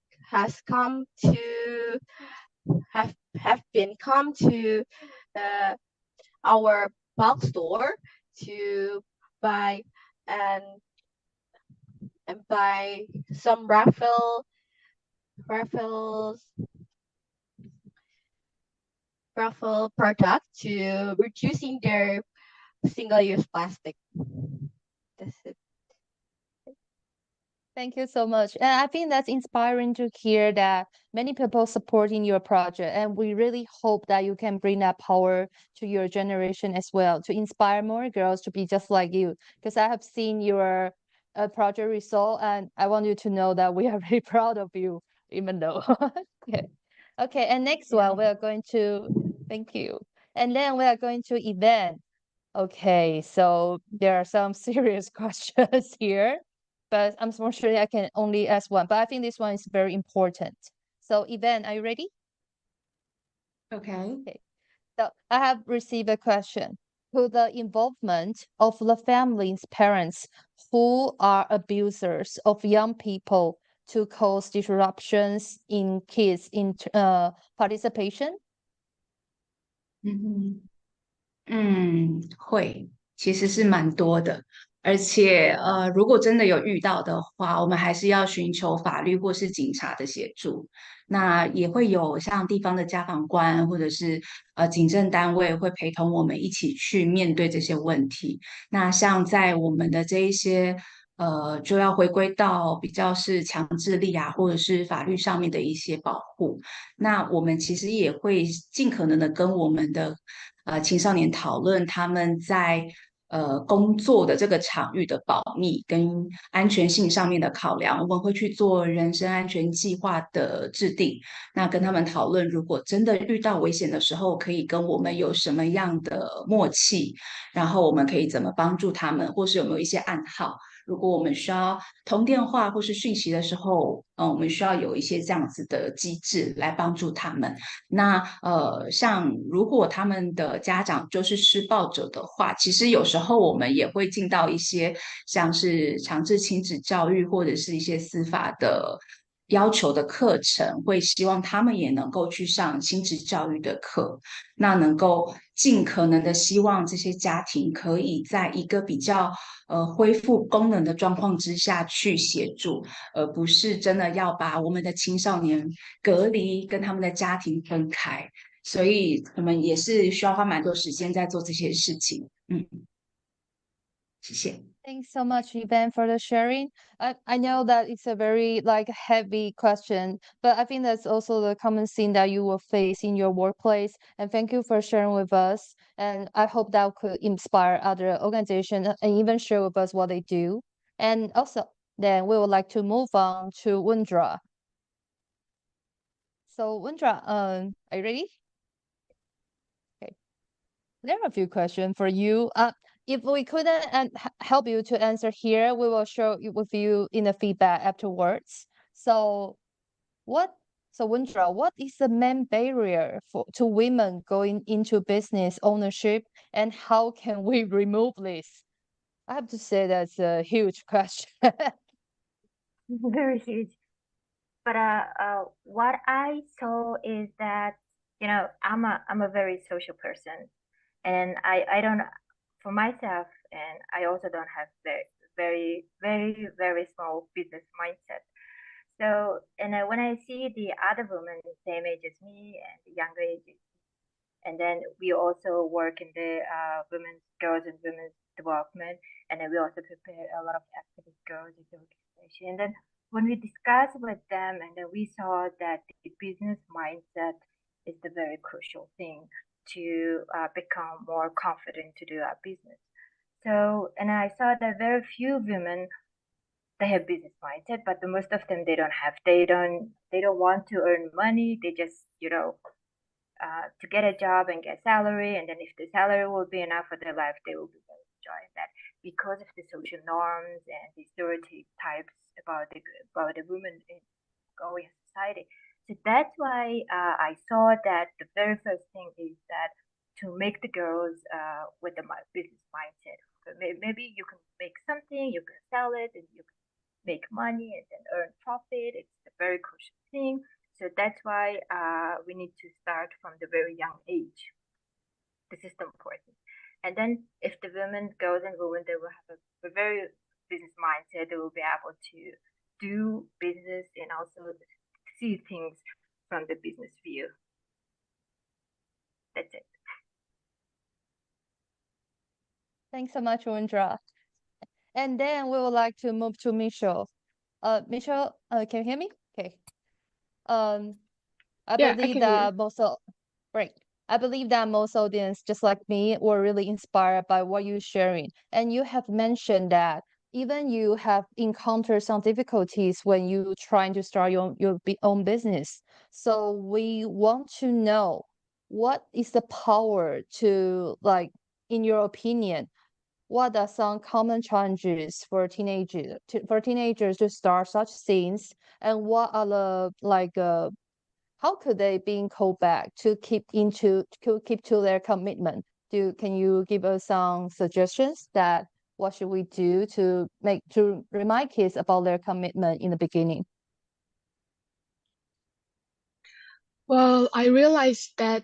Speaker 2: been come to our box store to buy and buy some raffles raffle product to reducing their single-use plastic. That's it.
Speaker 1: Thank you so much. And I think that's inspiring to hear that many people supporting your project. And we really hope that you can bring that power to your generation as well, to inspire more girls to be just like you. Because I have seen your project result, and I want you to know that we are very proud of you, even though. Okay. Okay, and next one, we are going to, thank you. And then we are going to event. Okay, so there are some serious questions here, but I'm more sure I can only ask one, but I think this one is very important. So Yvonne, are you ready?
Speaker 5: Okay.
Speaker 1: Okay. So I have received a question. To the involvement of the family's parents who are abusers of young people to cause disruptions in kids in participation?
Speaker 5: 会，其实是蛮多的，而且如果真的有遇到的话，我们还是要寻求法律或是警察的协助。那也会有像地方的家访官或者是警政单位会陪同我们一起去面对这些问题。那像在我们的这一些就要回归到比较是强制力啊，或者是法律上面的一些保护。那我们其实也会尽可能的跟我们的青少年讨论他们在工作的这个场域的保密跟安全性上面的考量，我们会去做人身安全计划的制定。那跟他们讨论，如果真的遇到危险的时候，可以跟我们有什么样的默契，然后我们可以怎么帮助他们，或是有没有一些暗号。如果我们需要通电话或是讯息的时候，我们需要有一些这样子的机制来帮助他们。那像如果他们的家长就是施暴者的话，其实有时候我们也会进到一些像是强制亲子教育或者是一些司法的要求的课程，会希望他们也能够去上亲子教育的课，那能够尽可能的希望这些家庭可以在一个比较恢复功能的状况之下去协助，而不是真的要把我们的青少年隔离，跟他们的家庭分开。所以我们也是需要花蛮多时间在做这些事情。谢谢。
Speaker 1: Thanks so much, Evan, for the sharing. I know that it's a very like heavy question, but I think that's also the common thing that you will face in your workplace. And thank you for sharing with us. And I hope that could inspire other organizations and even share with us what they do. And also, then we would like to move on to Windra. So Windra, are you ready? Okay. There are a few questions for you. If we couldn't help you to answer here, we will share it with you in the feedback afterwards. So Windra, what is the main barrier to women going into business ownership, and how can we remove this? I have to say that's a huge question.
Speaker 6: Very huge. But what I saw is that, you know, I'm a very social person, and I don't, for myself, and I also don't have very small business mindset. So, and when I see the other women the same age as me and the younger age, and then we also work in the girls and women's development, and then we also prepare a lot of activist girls in the organization. And then when we discussed with them, and then we saw that the business mindset is the very crucial thing to become more confident to do our business. So, and I saw that very few women, they have business mindset, but the most of them, they don't want to earn money. They just, you know, to get a job and get salary, and then if the salary will be enough for their life, they will be very enjoying that, because of the social norms and the stereotypes about the women in Korean society. So that's why I saw that the very first thing is that to make the girls with the business mindset. So maybe you can make something, you can sell it, and you can make money and then earn profit. It's a very crucial thing. So that's why we need to start from the very young age. This is important. And then if the women, girls and women, they will have a very business mindset, they will be able to do business and also see things from the business view. That's it.
Speaker 1: Thanks so much, Windra. And then we would like to move to Michelle. Michelle, can you hear me? Okay. I
Speaker 8: Yeah, I
Speaker 1: believe
Speaker 8: can
Speaker 1: that
Speaker 8: hear.
Speaker 1: Great. I believe that most audience, just like me, were really inspired by what you're sharing. And you have mentioned that even you have encountered some difficulties when you trying to start your own business. So we want to know, what is the power to, like, in your opinion, what are some common challenges for teenagers to start such things, and what are the how could they be called back to keep to their commitment? Can you give us some suggestions that what should we do to remind kids about their commitment in the beginning?
Speaker 8: Well, I realized that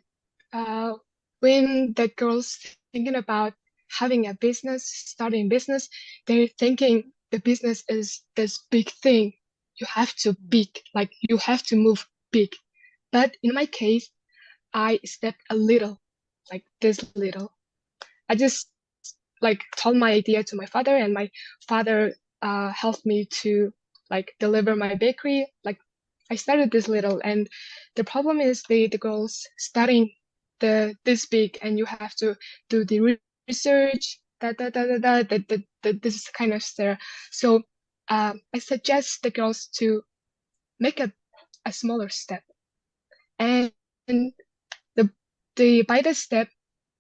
Speaker 8: when the girls thinking about having a business, starting business, they're thinking the business is this big thing. You have to you have to move big. But in my case, I stepped a little, like this little. I just like told my idea to my father, and my father helped me to like deliver my bakery. Like I started this little, and the problem is the girls starting this big, and you have to do the research, this kind of stuff. So I suggest the girls to make a smaller step, and the by the step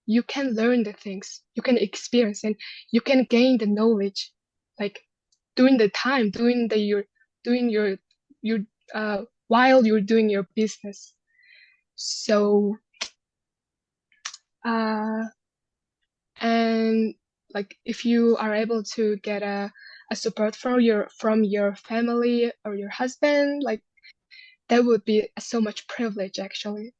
Speaker 8: you can learn the things, you can experience, and you can gain the knowledge, like during the time, doing your while you're doing your business. So and like if you are able to get a support from your family or your husband, like that would be so much privilege actually.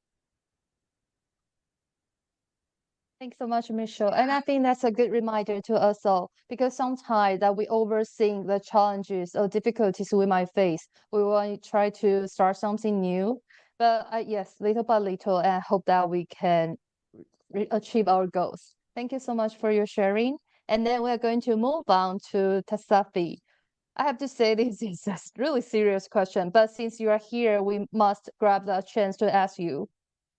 Speaker 1: Thanks so much, Michelle. And I think that's a good reminder to us all, because sometimes that we overthink the challenges or difficulties we might face. We want to try to start something new, but yes, little by little, and I hope that we can achieve our goals. Thank you so much for your sharing. And then we're going to move on to Tasafi. I have to say this is a really serious question, but since you are here, we must grab the chance to ask you.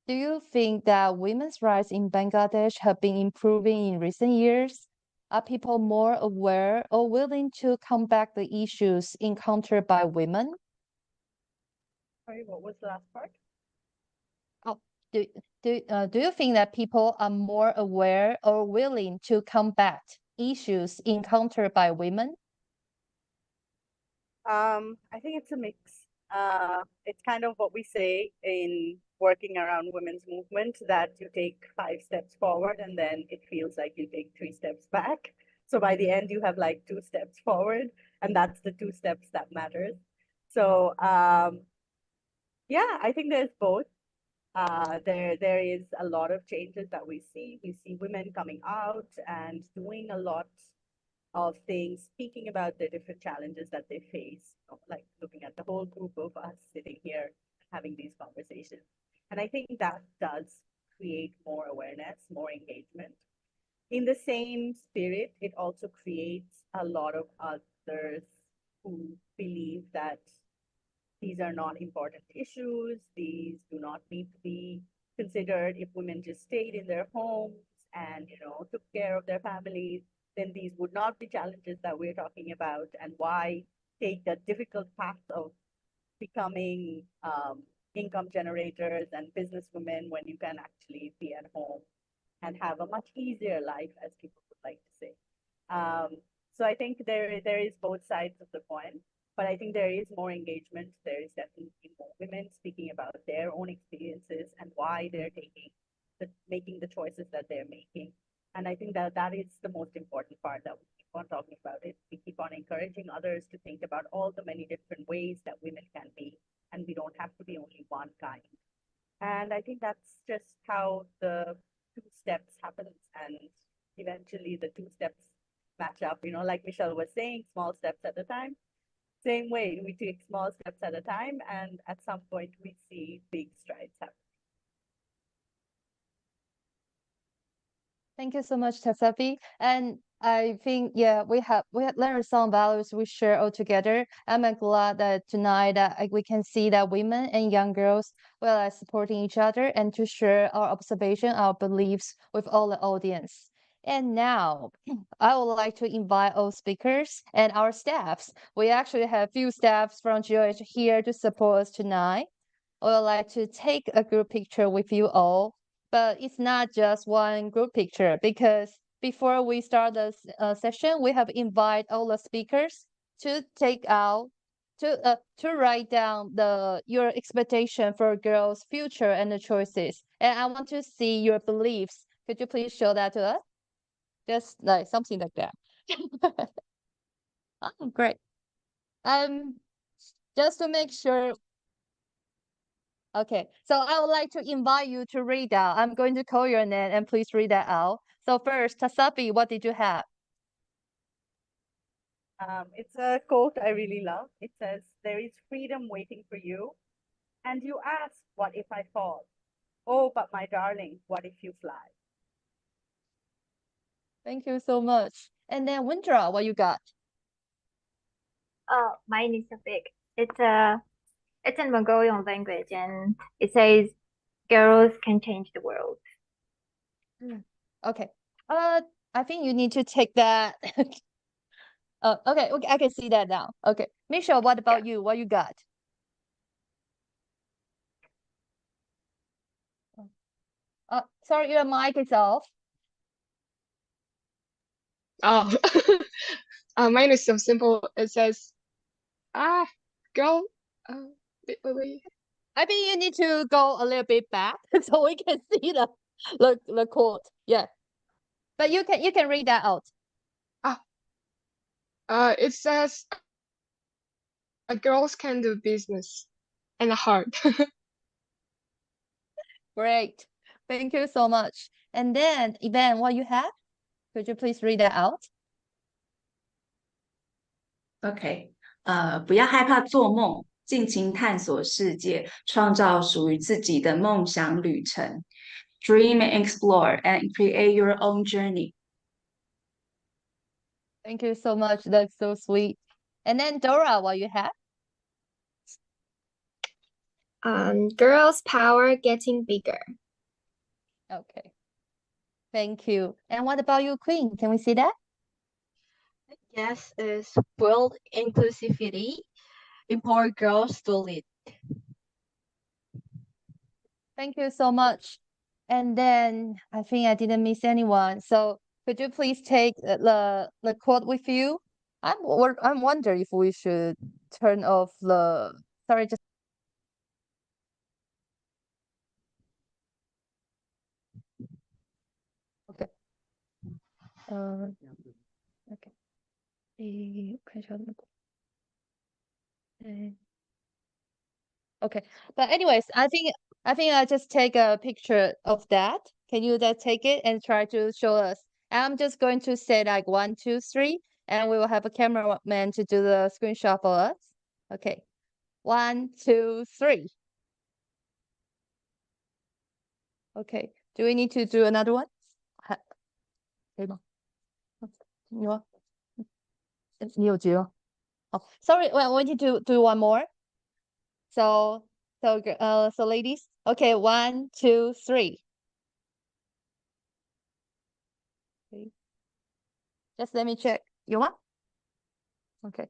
Speaker 1: Do you think that women's rights in Bangladesh have been improving in recent years? Are people more aware or willing to combat the issues encountered by women?
Speaker 7: Sorry, what was the last part?
Speaker 1: Oh, do you think that people are more aware or willing to combat issues encountered by women?
Speaker 7: I think it's a mix. It's kind of what we say in working around women's movement, that you take 5 steps forward and then it feels like you take 3 steps back. So by the end, you have like 2 steps forward, and that's the 2 steps that matters. So yeah, I think there's both. There is a lot of changes that we see. We see women coming out and doing a lot of things, speaking about the different challenges that they face, like looking at the whole group of us sitting here having these conversations. And I think that does create more awareness, more engagement. In the same spirit, it also creates a lot of others who believe that these are not important issues. These do not need to be considered. If women just stayed in their homes and, took care of their families, then these would not be challenges that we're talking about. And why take the difficult path of becoming income generators and businesswomen when you can actually be at home and have a much easier life, as people would like to say. So I think there is both sides of the coin, but I think there is more engagement. There is definitely more women speaking about their own experiences and why they're making the choices that they're making. And I think that is the most important part, that we keep on talking about it. We keep on encouraging others to think about all the many different ways that women can be, and we don't have to be only one kind. And I think that's just how the 2 steps happens, and eventually the 2 steps match up. Like Michelle was saying, small steps at a time. Same way, we take small steps at a time, and at some point we see big strides happen.
Speaker 1: Thank you so much, Tasafi. And I think, yeah, we have learned some values we share all together. I'm glad that tonight that we can see that women and young girls are supporting each other and to share our observation, our beliefs with all the audience. And now, I would like to invite all speakers and our staffs. We actually have few staffs from GOH here to support us tonight. I would like to take a group picture with you all. But it's not just one group picture, because before we start the session, we have invited all the speakers to write down your expectation for girls' future and the choices. And I want to see your beliefs. Could you please show that to us? Just like something like that. Oh, great. Just to make sure. Okay, so I would like to invite you to read out. I'm going to call your name and please read that out. So first, Tasafi, what did you have?
Speaker 7: It's a quote I really love. It says, "There is freedom waiting for you. And you ask, what if I fall? Oh, but my darling, what if you fly?"
Speaker 1: Thank you so much. And then Windra, what you got?
Speaker 6: Mine is a big. It's in Mongolian language, and it says, "Girls can change the world."
Speaker 1: Okay. I think you need to take that. Okay, I can see that now. Okay, Michelle, what about you? What you got? Sorry, your mic is off.
Speaker 8: Oh, mine is so simple. It says, girl, wait.
Speaker 1: I think you need to go a little bit back so we can see the quote. Yeah, but you can read that out.
Speaker 8: It says, girls can do business and hard.
Speaker 1: Great, thank you so much. And then, Ivan, what you have? Could you please read that out?
Speaker 5: OK，不要害怕做梦，尽情探索世界，创造属于自己的梦想旅程。Dream and explore and create your own journey.
Speaker 1: Thank you so much. That's so sweet. And then Dora, what you have?
Speaker 3: Girls' power getting bigger.
Speaker 1: Okay. Thank you. And what about you, Queen? Can we see that?
Speaker 2: Yes, is build inclusivity, empower girls to lead.
Speaker 1: Thank you so much. And then I think I didn't miss anyone. So could you please take the quote with you? I'm wondering if we should turn off the. Sorry, just. Okay. Okay. Okay. But anyways, I think I'll just take a picture of that. Can you just take it and try to show us? I'm just going to say like 1, 2, 3, and we will have a cameraman to do the screenshot for us. Okay. 1, 2, 3. Okay. Do we need to do another one? 可以吗？有啊。你有接吗？Oh, sorry. We need to do one more. So ladies. Okay. 1, 2, 3. Okay. Just let me check. 有吗？ Okay.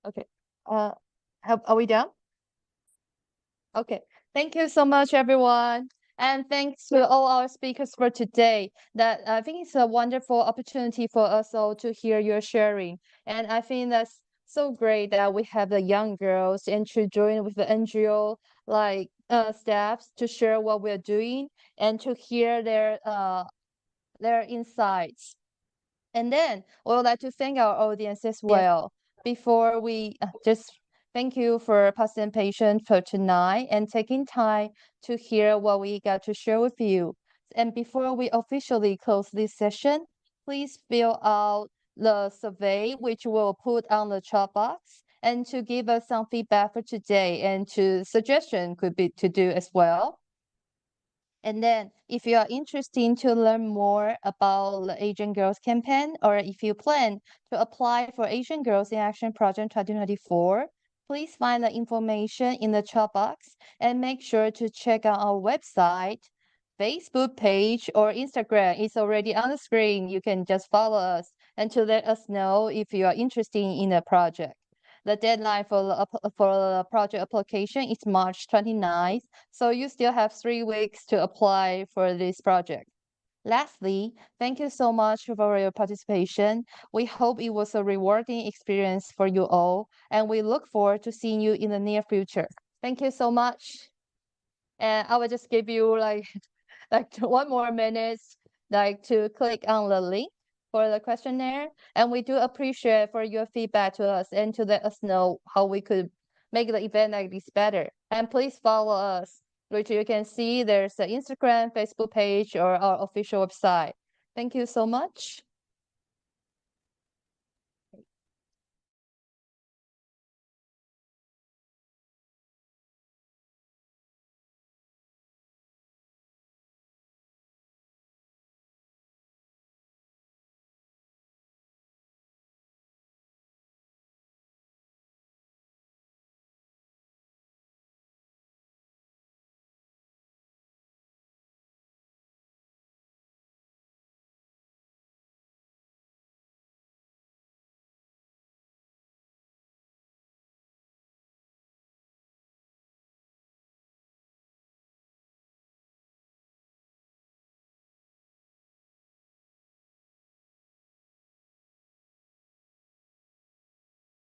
Speaker 1: Okay. Are we done? Okay. Thank you so much, everyone. And thanks to all our speakers for today. That I think it's a wonderful opportunity for us all to hear your sharing. And I think that's so great that we have the young girls and to join with the NGO staffs to share what we're doing and to hear their insights. And then we would like to thank our audience as well. Before we just thank you for participation for tonight and taking time to hear what we got to share with you. And before we officially close this session, please fill out the survey, which we'll put on the chat box, and to give us some feedback for today and to suggestion could be to do as well. And then if you are interested to learn more about the Asian Girls Campaign, or if you plan to apply for Asian Girls in Action Project 2024, please find the information in the chat box and make sure to check out our website, Facebook page, or Instagram. It's already on the screen. You can just follow us and to let us know if you are interested in the project. The deadline for the project application is March 29th, so you still have 3 weeks to apply for this project. Lastly, thank you so much for your participation. We hope it was a rewarding experience for you all, and we look forward to seeing you in the near future. Thank you so much. And I will just give you like 1 more minute to click on the link for the questionnaire. And we do appreciate for your feedback to us and to let us know how we could make the event like this better. And please follow us, which you can see there's the Instagram, Facebook page, or our official website. Thank you so much.